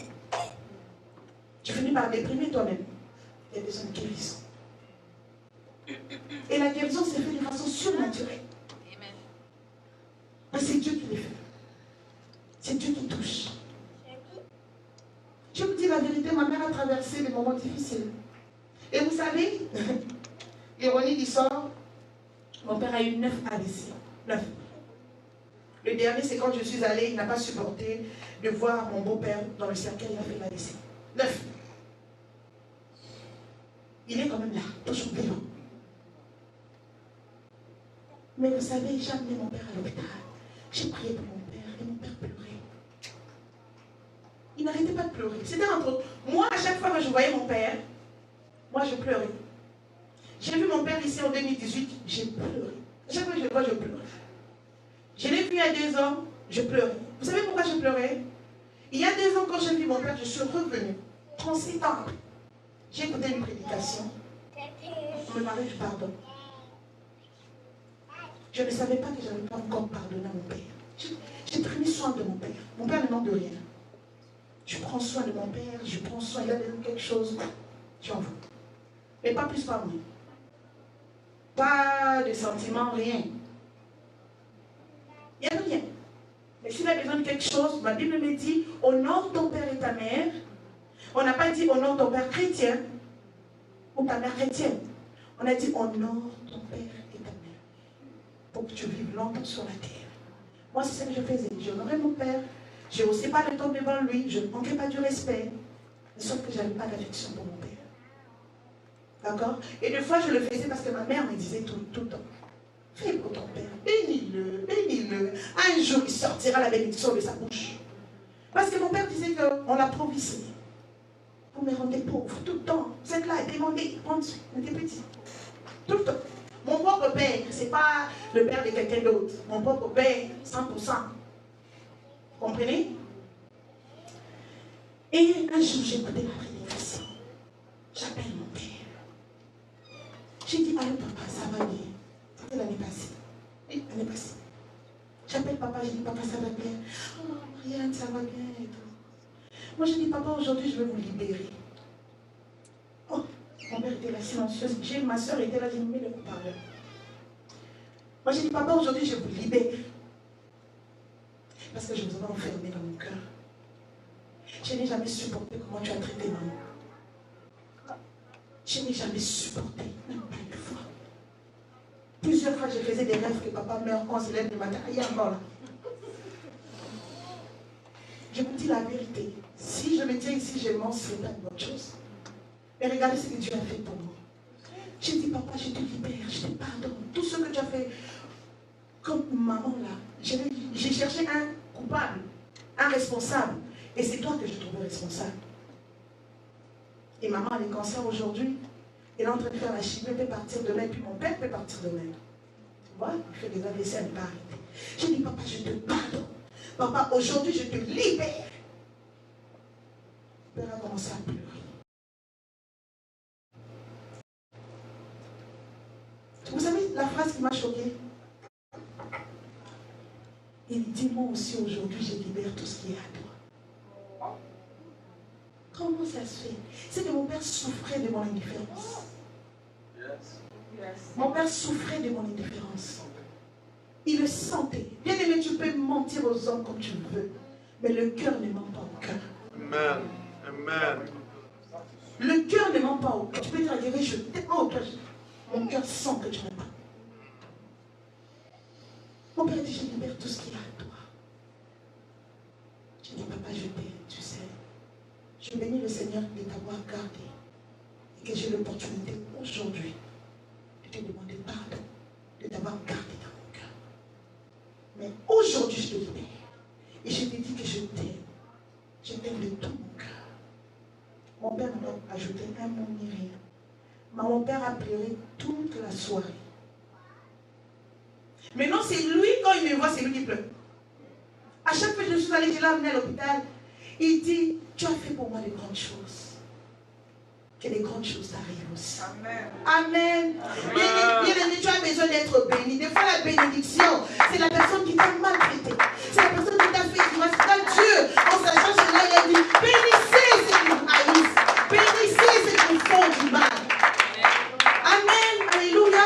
Speaker 2: Tu finis par déprimer toi-même. Il y a besoin de guérison. Et la guérison s'est faite de façon surnaturelle. Mais c'est Dieu qui les fait. C'est Dieu qui touche. Je vous dis la vérité, ma mère a traversé des moments difficiles. Et vous savez, l'ironie du sort, mon père a eu 9 AVC. 9. Le dernier, c'est quand je suis allée, il n'a pas supporté de voir mon beau-père dans le cercueil, il a fait l'AVC. 9. Il est quand même là, toujours vivant. Mais vous savez, j'ai amené mon père à l'hôpital. J'ai prié pour mon père et mon père pleurait. Il n'arrêtait pas de pleurer. C'était entre moi, à chaque fois que je voyais mon père, moi je pleurais. J'ai vu mon père ici en 2018, j'ai pleuré. À chaque fois que je le vois, je pleure. Je l'ai vu il y a 2 ans, je pleurais. Vous savez pourquoi je pleurais? Il y a 2 ans, quand j'ai vu mon père, je suis revenue. 37 ans après. J'ai écouté une prédication. On me parlait du pardon. Je ne savais pas que je n'avais pas encore pardonné à mon père. J'ai pris soin de mon père. Mon père ne demande de rien. Je prends soin de mon père, je prends soin, il a besoin de quelque chose, j'en veux. Mais pas plus, pas moins. Pas de sentiments, rien. Il n'y a rien. Mais s'il a besoin de quelque chose, ma Bible me dit, honore ton père et ta mère. On n'a pas dit honore ton père chrétien ou ta mère chrétienne. On a dit honore ton père et ta mère pour que tu vives longtemps sur la terre. Moi, c'est ce que je faisais. J'honorais mon père. Je n'osais pas le temps devant lui. Je ne manquais pas du respect. Sauf que je n'avais pas d'affection pour mon père. D'accord? Et des fois, je le faisais parce que ma mère me disait tout le temps. Fais pour ton père. Bénis-le, bénis-le. Un jour, il sortira la bénédiction de sa bouche. Parce que mon père disait qu'on l'approvissait. Vous me rendez pauvre tout le temps. Vous êtes là à demander. On était petit. Tout le temps. Mon propre père, ce n'est pas le père de quelqu'un d'autre. Mon propre père, 100%. Vous comprenez? Et un jour, j'ai écouté la prédication. J'appelle mon père. J'ai dit, allô papa, ça va bien. C'était l'année passée. Oui, l'année passée. J'appelle papa, j'ai dit, papa, ça va bien. Oh, Marianne, ça va bien et tout. Moi, j'ai dit, papa, aujourd'hui, je vais vous libérer. Oh, mon père était là, silencieuse. Ma soeur était là, j'ai mis le haut-parleur. Moi, j'ai dit, papa, aujourd'hui, je vous libère. Parce que je vous avais enfermé dans mon cœur. Je n'ai jamais supporté comment tu as traité maman. Je n'ai jamais supporté, même pas une fois. Plusieurs fois, je faisais des rêves que papa meurt quand il se lève le matin. Il est encore là. Je vous dis la vérité. Si je me tiens ici, je mens, ce n'est pas une bonne chose. Mais regardez ce que Dieu a fait pour moi. J'ai dit, papa, je te libère, je te pardonne. Tout ce que tu as fait comme maman là, j'ai cherché un coupable, un responsable. Et c'est toi que je trouvais responsable. Et maman a le cancer aujourd'hui. Elle est en train de faire la chimie, elle peut partir demain, puis mon père peut partir demain. Tu vois, il fait des AVC, elle ne pas arrêter. J'ai dit, papa, je te pardonne. Papa, aujourd'hui, je te libère. Le père a commencé à pleurer. Vous savez la phrase qui m'a choquée? Il dit, moi aussi, aujourd'hui, je libère tout ce qui est à toi. Comment ça se fait? C'est que mon père souffrait de mon indifférence. Mon père souffrait de mon indifférence. Il le sentait. Bien aimé, tu peux mentir aux hommes comme tu veux, mais le cœur ne ment pas au cœur.
Speaker 4: Amen. Amen.
Speaker 2: Le cœur ne ment pas au cœur. Tu peux dire, je t'aime au cœur. Mon cœur sent que tu n'aimes pas. Mon père dit, je libère tout ce qu'il y a à toi. Je dis, papa, je t'aime, tu sais. Je bénis le Seigneur de t'avoir gardé et que j'ai l'opportunité aujourd'hui de te demander pardon, de t'avoir gardé dans mon cœur. Mais aujourd'hui, je te libère et je te dis que je t'aime. Je t'aime de tout mon cœur. Mon père m'a ajouté un mot ni rien. Mais mon père a pleuré toute la soirée. Maintenant, c'est lui, quand il me voit, c'est lui qui pleure. À chaque fois que je suis allée, je l'ai amené à l'hôpital. Il dit, tu as fait pour moi de grandes choses. Que les grandes choses t'arrivent aussi. Amen. Amen. Bien-aimé, tu as besoin d'être béni. Des fois, la bénédiction, c'est la personne qui t'a maltraité. C'est la personne qui t'a fait du mal. C'est pas Dieu, en sachant cela, il a dit, bénissez ceux qui vous haïssent. Bénissez ceux qui vous font du mal. Amen. Alléluia.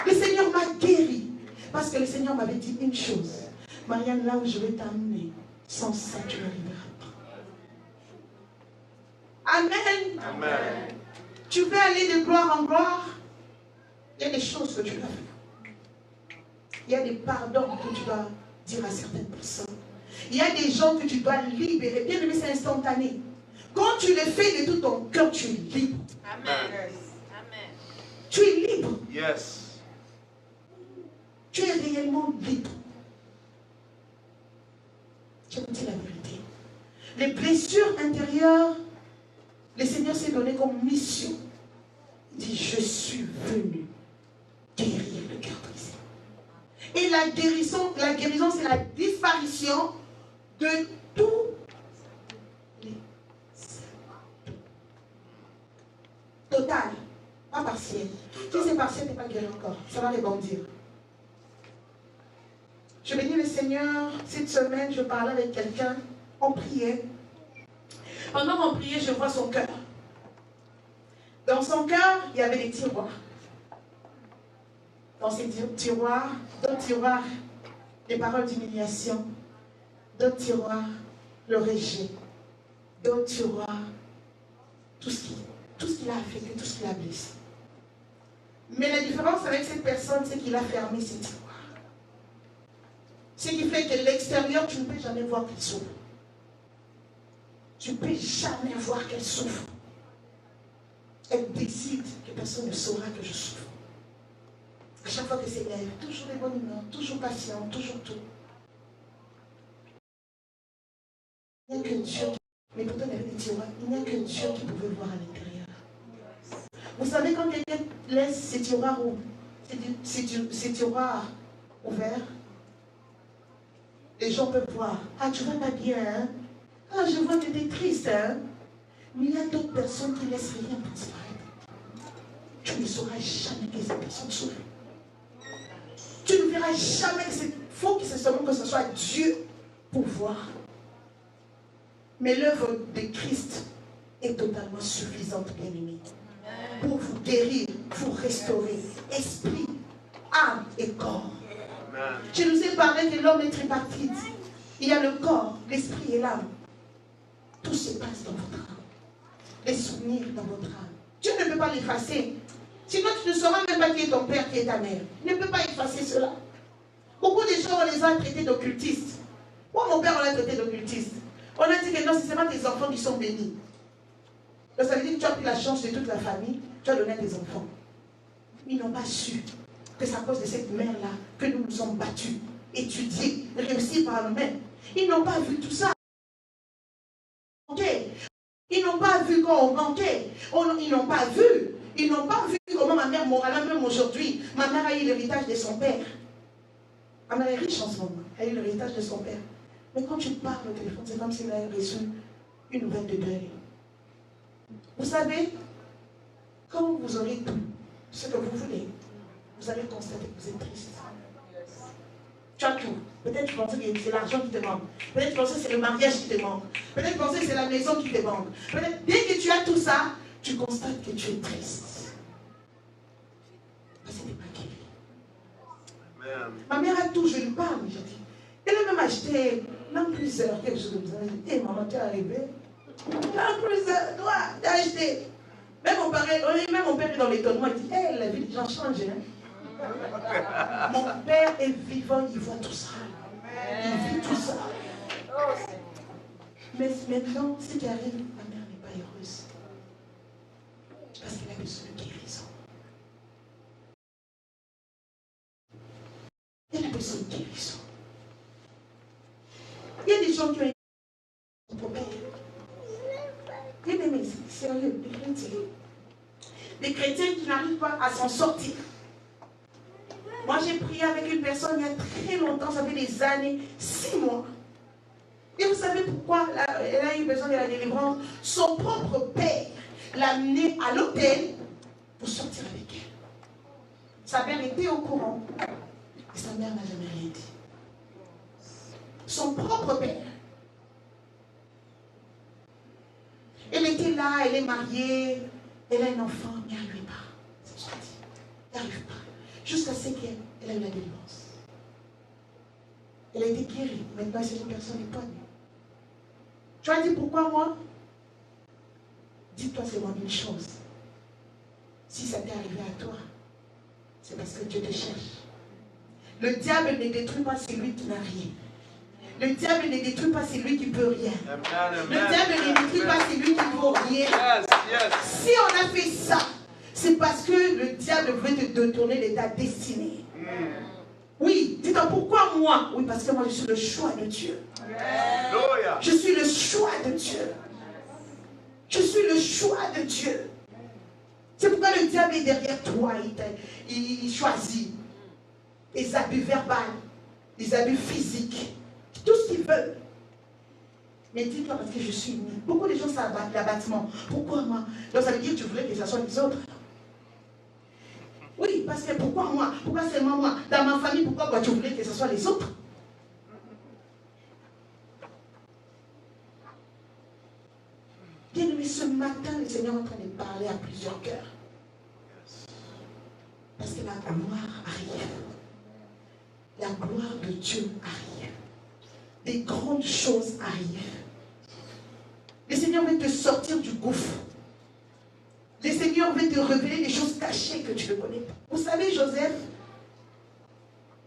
Speaker 2: Le Seigneur m'a guéri. Parce que le Seigneur m'avait dit une chose. Marianne, là où je vais t'amener, sans ça, tu n'arriveras pas. Amen. Amen. Tu peux aller de gloire en gloire. Il y a des choses que tu dois faire. Il y a des pardons que tu dois dire à certaines personnes. Il y a des gens que tu dois libérer. Bien aimé, c'est instantané. Quand tu le fais de tout ton cœur, tu es libre.
Speaker 3: Amen.
Speaker 5: Amen.
Speaker 2: Tu es libre.
Speaker 4: Yes.
Speaker 2: Tu es réellement libre. Je vous dis la vérité. Les blessures intérieures, le Seigneur s'est donné comme mission. Il dit, je suis venu guérir le cœur brisé. Et la guérison, c'est la disparition de tout pas partiel. Si c'est partiel, tu n'es pas guéri encore. Ça va rebondir. Je bénis le Seigneur. Cette semaine, je parlais avec quelqu'un. On priait. Pendant qu'on priait, je vois son cœur. Dans son cœur, il y avait des tiroirs. Dans ces tiroirs, d'autres tiroirs, les paroles d'humiliation. D'autres tiroirs, le rejet. D'autres tiroirs, tout ce qu'il a affecté, tout ce qu'il a blessé. Mais la différence avec cette personne, c'est qu'il a fermé ses tiroirs. Ce qui fait que l'extérieur, tu ne peux jamais voir qu'elle souffre. Tu ne peux jamais voir qu'elle souffre. Elle décide que personne ne saura que je souffre. À chaque fois que c'est elle, toujours des bonnes humeurs, toujours patiente, toujours tout. Il n'y a que Dieu qui... Mais pourtant, il y avait des tiroirs. Il n'y a que Dieu qui pouvait voir à l'intérieur. Vous savez, quand quelqu'un laisse ses tiroirs, ses tiroirs ouverts, les gens peuvent voir. Ah, tu vas pas bien, hein? Ah, je vois que tu es triste, hein? Mais il y a d'autres personnes qui ne laissent rien transparaître. Tu ne sauras jamais que cette personne souffre. Tu ne verras jamais que c'est... Il faut que ce soit Dieu pour voir. Mais l'œuvre de Christ est totalement suffisante, bien-aimés, pour vous guérir, vous restaurer, esprit, âme et corps. Amen. Je nous ai parlé que l'homme est tripartite. Il y a le corps, l'esprit et l'âme. Tout se passe dans votre âme. Les souvenirs dans votre âme. Dieu ne peut pas l'effacer. Sinon, tu ne sauras même pas qui est ton père, qui est ta mère. Il ne peut pas effacer cela. Beaucoup de gens, on les a traités d'occultistes. Moi, mon père, on l'a traité d'occultiste. On a dit que non, c'est seulement tes enfants qui sont bénis. Donc ça veut dire que tu as pris la chance de toute la famille, tu as donné à tes enfants. Ils n'ont pas su que c'est à cause de cette mère-là que nous nous sommes battus, étudiés, réussis par nous-mêmes. Ils n'ont pas vu tout ça. Ils n'ont pas vu quand on manquait. Ils n'ont pas vu. Ils n'ont pas vu comment ma mère morale, même aujourd'hui, ma mère a eu l'héritage de son père. Ma mère est riche en ce moment. Elle a eu l'héritage de son père. Mais quand tu parles au téléphone, c'est comme s'il a reçu une nouvelle de deuil. Vous savez, quand vous aurez tout ce que vous voulez, vous allez constater que vous êtes triste. Tu as tout. Peut-être tu pensais que c'est l'argent qui te manque. Peut-être tu pensais que c'est le mariage qui te manque. Peut-être tu pensais que c'est la maison qui te manque. Peut-être dès que tu as tout ça, tu constates que tu es triste. Parce que tu n'es pas guéri. Ma mère a tout, je lui parle, je dis. Elle a même acheté l'impresseur, quelque chose comme ça. Et maman, tu es arrivé. L'impresseur, toi, tu as acheté. Même mon père est dans l'étonnement, il dit, hey, la vie des gens change. Hein? Mon père est vivant, il voit tout ça. Il vit tout ça. Mais maintenant, ce qui arrive, ma mère n'est pas heureuse. Parce qu'elle a besoin de guérison. Elle a besoin de guérison. Il y a des gens qui ont un problème. Il y a des sérieux, des chrétiens. Des chrétiens qui n'arrivent pas à s'en sortir. Moi, j'ai prié avec une personne il y a très longtemps, ça fait des années, 6 mois. Et vous savez pourquoi elle a eu besoin de la délivrance? Son propre père l'a amenée à l'hôtel pour sortir avec elle. Sa mère était au courant. Et sa mère n'a jamais rien dit. Son propre père. Elle était là, elle est mariée, elle a un enfant, mais elle n'arrivait pas. C'est ce qu'elle dit. Elle n'arrive pas. Jusqu'à ce qu'elle a eu la délivrance. Elle a été guérie. Maintenant, c'est une personne épanouie. Tu as dit pourquoi moi? Dis-toi seulement une chose. Si ça t'est arrivé à toi, c'est parce que Dieu te cherche. Le diable ne détruit pas celui qui n'a rien. Le diable ne détruit pas celui qui ne peut rien. Le diable ne détruit pas celui qui ne vaut rien. Si on a fait ça, c'est parce que le diable veut te détourner de ta destinée. Oui, dis-toi pourquoi moi? Oui, parce que moi je suis le choix de Dieu. Je suis le choix de Dieu. Je suis le choix de Dieu. C'est pourquoi le diable est derrière toi. Il choisit les abus verbaux, les abus physiques, tout ce qu'ils veulent. Mais dis-toi parce que je suis unie. Beaucoup de gens s'abattent l'abattement. Pourquoi moi? Donc ça veut dire que tu voulais que ce soit les autres. parce que pourquoi moi? Pourquoi seulement moi? Dans ma famille, pourquoi tu voulais que ce soit les autres? Bien aimé, ce matin, le Seigneur est en train de parler à plusieurs cœurs. Parce que la gloire arrive. La gloire de Dieu arrive. Des grandes choses arrivent. Le Seigneur veut te sortir du gouffre. Le Seigneur veut te révéler des choses cachées que tu ne connais pas. Vous savez, Joseph,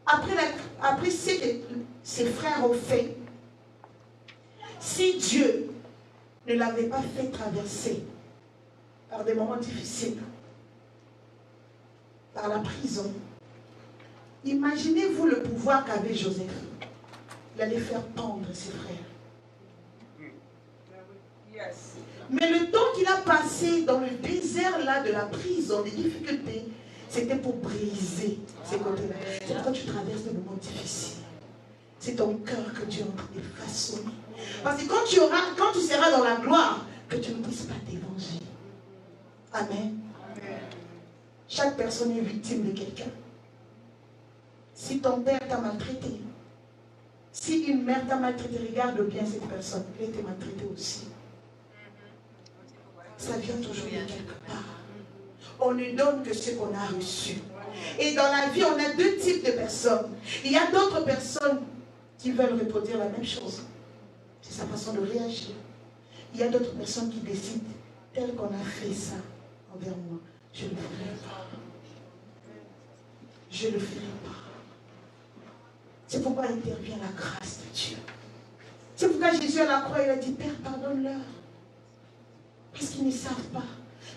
Speaker 2: après ce que ses frères ont fait, si Dieu ne l'avait pas fait traverser par des moments difficiles, par la prison, imaginez-vous le pouvoir qu'avait Joseph. Il allait faire pendre ses frères.
Speaker 3: Yes.
Speaker 2: Mais le temps qu'il a passé dans le désert là de la prison, des difficultés, c'était pour briser ces côtés-là. C'est pourquoi tu traverses des moments difficiles. C'est ton cœur que Dieu est en train de façonner. Parce que quand tu seras dans la gloire, que tu ne dises pas d'évangile. Amen. Chaque personne est victime de quelqu'un. Si ton père t'a maltraité, si une mère t'a maltraité, regarde bien cette personne. Elle était maltraitée aussi. Ça vient toujours de quelque part. On ne donne que ce qu'on a reçu. Et dans la vie, on a deux types de personnes. Il y a d'autres personnes qui veulent reproduire la même chose. C'est sa façon de réagir. Il y a d'autres personnes qui décident, tel qu'on a fait ça envers moi, je ne le ferai pas. Je ne le ferai pas. C'est pourquoi intervient la grâce de Dieu. C'est pourquoi Jésus à la croix, il a dit, Père, pardonne-leur. Parce qu'ils ne savent pas.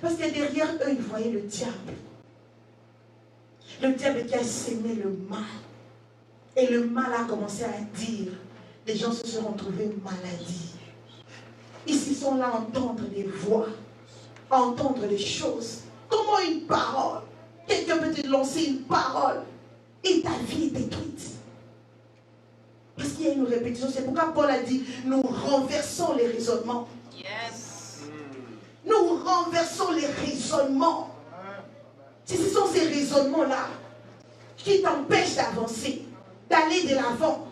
Speaker 2: Parce que derrière eux, ils voyaient le diable. Le diable qui a sémé le mal. Et le mal a commencé à dire, les gens se sont retrouvés maladie. Ils se sont là à entendre des voix, à entendre des choses. Comment une parole? Quelqu'un peut te lancer une parole et ta vie est détruite. Parce qu'il y a une répétition. C'est pourquoi Paul a dit, nous renversons les raisonnements.
Speaker 3: Yes.
Speaker 2: Nous renversons les raisonnements. Ce sont ces raisonnements-là qui t'empêchent d'avancer, d'aller de l'avant.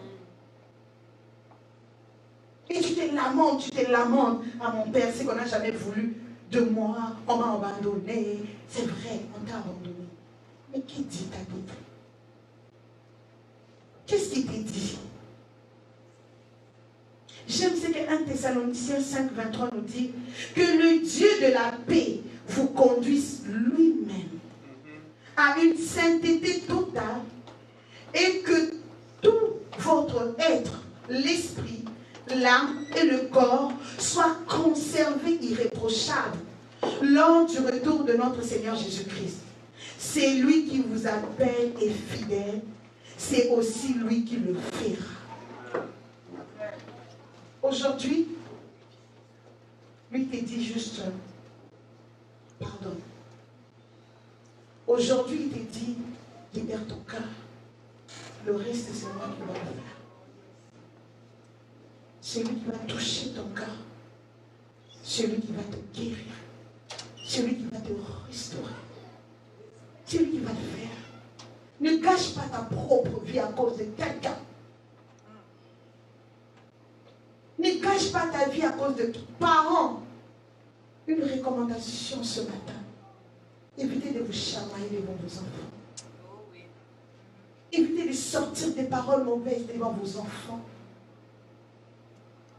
Speaker 2: Et tu te lamentes. À mon père, c'est qu'on n'a jamais voulu de moi, on m'a abandonné. C'est vrai, on t'a abandonné. Mais qui dit ta Bible? Qu'est-ce qui t'est dit? J'aime ce que 1 Thessaloniciens 5, 23 nous dit, que le Dieu de la paix vous conduise lui-même à une sainteté totale et que tout votre être, l'esprit, l'âme et le corps soient conservés irréprochables lors du retour de notre Seigneur Jésus-Christ. C'est lui qui vous appelle et fidèle, c'est aussi lui qui le fera. Aujourd'hui, lui te dit juste pardon. Aujourd'hui, il te dit libère ton cœur. Le reste, c'est moi qui va le faire. C'est lui qui va toucher ton cœur. C'est lui qui va te guérir. C'est lui qui va te restaurer. C'est lui qui va le faire. Ne gâche pas ta propre vie à cause de quelqu'un. Ne gâche pas ta vie à cause de ton parent. Une recommandation ce matin. Évitez de vous chamailler devant vos enfants. Évitez de sortir des paroles mauvaises devant vos enfants.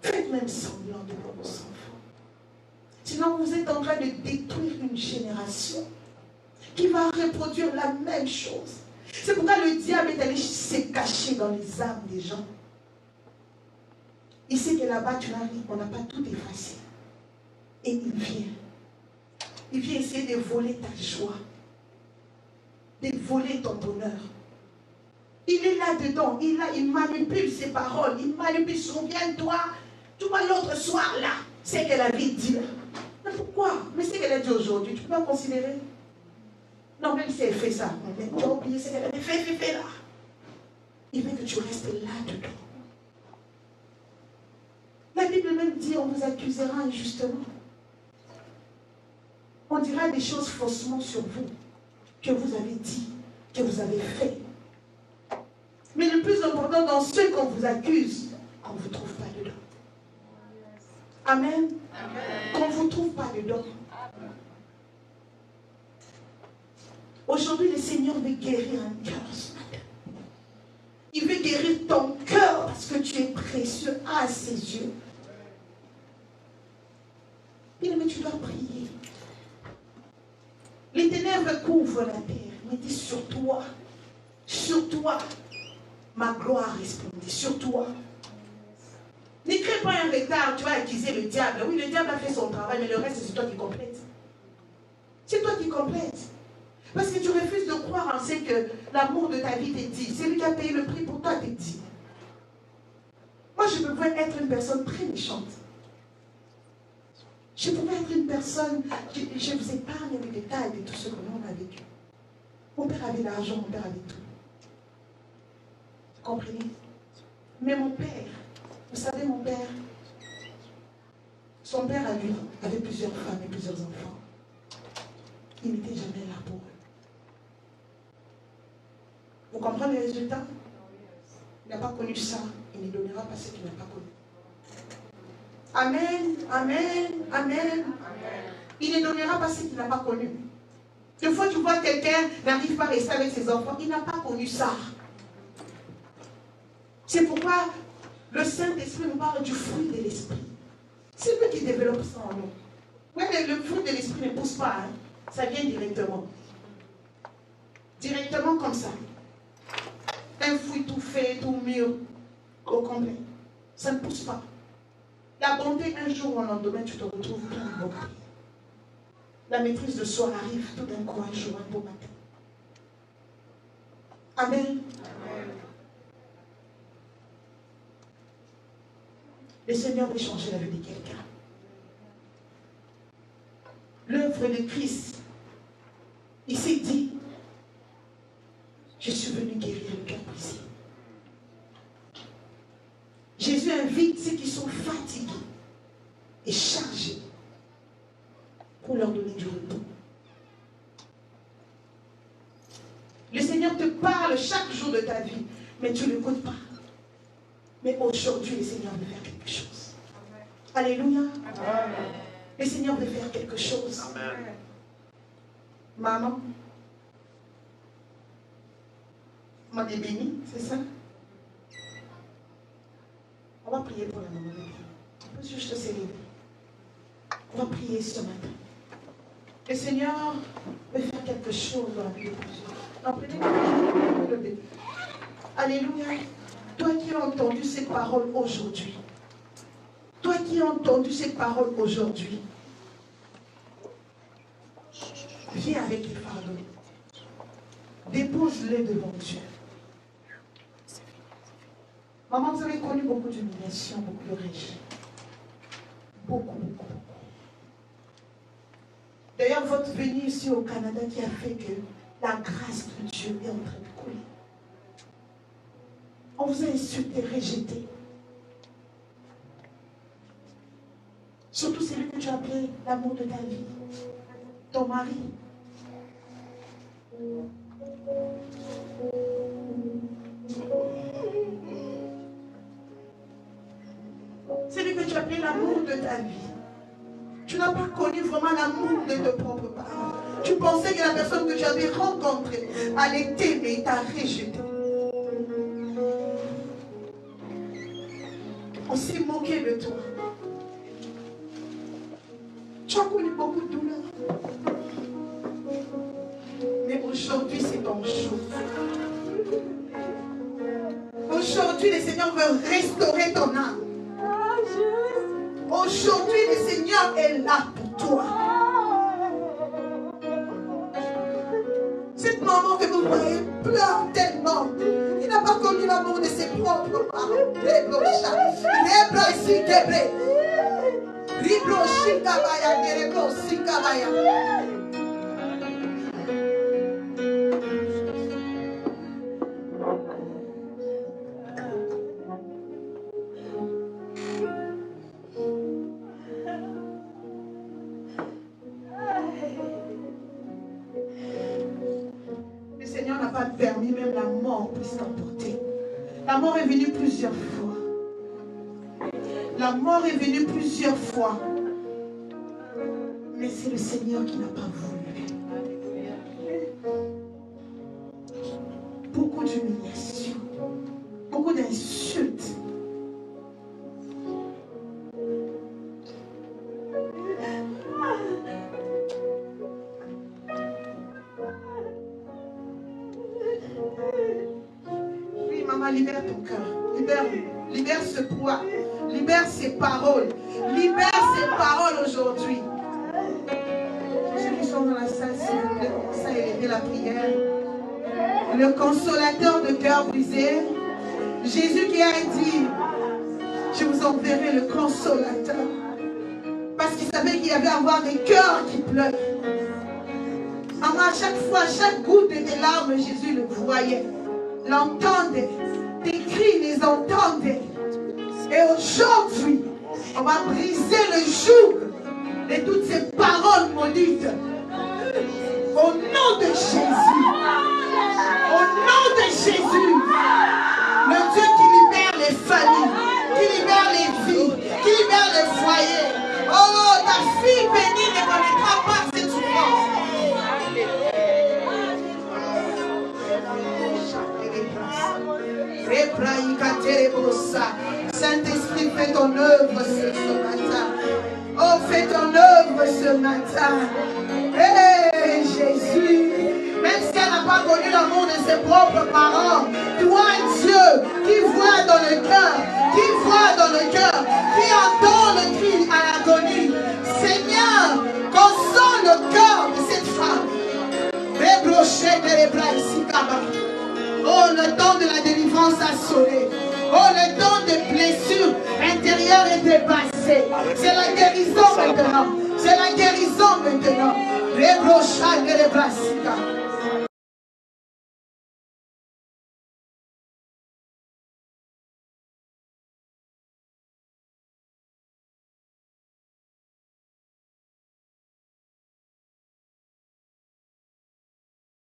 Speaker 2: Faites même semblant devant vos enfants. Sinon, vous êtes en train de détruire une génération qui va reproduire la même chose. C'est pourquoi le diable est allé se cacher dans les âmes des gens. Il sait que là-bas, tu n'arrives, on n'a pas tout effacé. Et il vient. Il vient essayer de voler ta joie. De voler ton bonheur. Il est là-dedans. Il manipule ses paroles. Il manipule. Souviens-toi, tu vois l'autre soir là, c'est qu'elle avait dit là. Mais pourquoi? Mais c'est qu'elle a dit aujourd'hui. Tu ne peux pas considérer? Non, même si elle fait ça. Mais tu as oublié ce qu'elle avait fait là. Il veut que tu restes là-dedans. La Bible même dit, on vous accusera injustement. On dira des choses faussement sur vous, que vous avez dit. que vous avez fait. Mais le plus important dans ceux qu'on vous accuse, qu'on ne vous trouve pas dedans. Amen. Qu'on ne vous trouve pas dedans. Aujourd'hui, le Seigneur veut guérir un cœur ce matin. Il veut guérir ton cœur parce que tu es précieux à ses yeux. Mais tu dois prier. Les ténèbres couvrent la terre. Mais dis sur toi, ma gloire resplendit, sur toi. Ne crée pas un retard, tu vas accuser le diable. Oui, le diable a fait son travail, mais le reste, c'est toi qui complètes. C'est toi qui complètes. Parce que tu refuses de croire en ce que l'amour de ta vie t'est dit. C'est lui qui a payé le prix pour toi, t'est dit. Moi, je pouvais être une personne très méchante. Je pouvais être une personne, je vous épargne les détails de tout ce que l'on a vécu. Mon père avait l'argent, mon père avait tout. Vous comprenez? Mais mon père, vous savez, mon père, son père à lui avait plusieurs femmes et plusieurs enfants. Il n'était jamais là pour eux. Vous comprenez le résultat? Il n'a pas connu ça. Il ne donnera pas ce qu'il n'a pas connu. Amen, amen, amen. Il ne donnera pas ce qu'il n'a pas connu. Des fois, tu vois quelqu'un n'arrive pas à rester avec ses enfants. Il n'a pas connu ça. C'est pourquoi le Saint-Esprit nous parle du fruit de l'Esprit. C'est lui qui développe ça en nous. Ouais, le fruit de l'Esprit ne pousse pas. Hein. Ça vient directement. Directement comme ça. Un fruit tout fait, tout mûr, au complet. Ça ne pousse pas. La bonté, un jour ou un lendemain, tu te retrouves plein de bonté. La maîtrise de soi arrive tout d'un coup, un jour, un beau matin. Amen. Amen. Le Seigneur veut changer la vie de quelqu'un. L'œuvre de Christ, il s'est dit, je suis venu guérir le cœur brisé. Jésus invite ceux qui sont fatigués et chargés pour leur donner du repos. Le Seigneur te parle chaque jour de ta vie, mais tu ne l'écoutes pas. Mais aujourd'hui, le Seigneur veut faire quelque chose. Amen. Alléluia. Amen. Le Seigneur veut faire quelque chose. Amen. Maman, m'a dit béni, c'est ça? On va prier pour la maman. On peut juste se lever. On va prier ce matin. Le Seigneur veut faire quelque chose dans la vie de plusieurs. Non, prenez le bébé. Alléluia. Toi qui as entendu ces paroles aujourd'hui. Toi qui as entendu ces paroles aujourd'hui. Viens avec les fardeaux. Dépose-les devant Dieu. Maman, vous avez connu beaucoup d'humiliation, beaucoup de rejet. Beaucoup. D'ailleurs, votre venue ici au Canada qui a fait que la grâce de Dieu est en train de couler. On vous a insulté, rejeté. Surtout celui que tu as appelé l'amour de ta vie. Ton mari. Celui que tu as appelé l'amour de ta vie. Tu n'as pas connu vraiment l'amour de tes propres parents. Tu pensais que la personne que tu avais rencontrée allait t'aimer et t'a rejeté. On s'est moqué de toi. Tu as connu beaucoup de douleur. Mais aujourd'hui, c'est ton jour. Aujourd'hui, le Seigneur veut restaurer ton âme. Aujourd'hui, le Seigneur est là pour toi. Cette maman que vous voyez pleure tellement. Il n'a pas connu l'amour de ses propres parents. puisse t'emporter. La mort est venue plusieurs fois. La mort est venue plusieurs fois. Mais c'est le Seigneur qui n'a pas voulu. Beaucoup d'humiliation, beaucoup d'insultes. Oui, maman, libère ton cœur. Libère ce poids. Libère ces paroles. Libère ces paroles aujourd'hui. Ceux qui sont dans la salle, s'il vous plaît, commencez à élever la prière. Le consolateur de cœur brisé. Jésus qui a dit, je vous enverrai le consolateur. Parce qu'il savait qu'il y avait à avoir des cœurs qui pleurent. Maman, à chaque fois, chaque goutte de tes larmes, Jésus le voyait, l'entendait, tes cris les entendait. Et aujourd'hui, on va briser le joug de toutes ces paroles maudites. Au nom de Jésus. Au nom de Jésus. Le Dieu qui libère les familles, qui libère les vies, qui libère les foyers. Oh, ta fille bénie ne connaîtra pas cette souffrance. Saint-Esprit, fais ton œuvre ce matin. Oh, fais ton œuvre ce matin. Hey, Jésus. Même si elle n'a pas connu l'amour de ses propres parents, toi, Dieu, qui voit dans le cœur, qui entend le cri à l'agonie. Seigneur, console le cœur de cette femme. Oh, le temps de la délivrance a sonné. Oh, le temps des blessures intérieures est dépassé. C'est la guérison maintenant. C'est la guérison maintenant. Les brochades et les brassicas.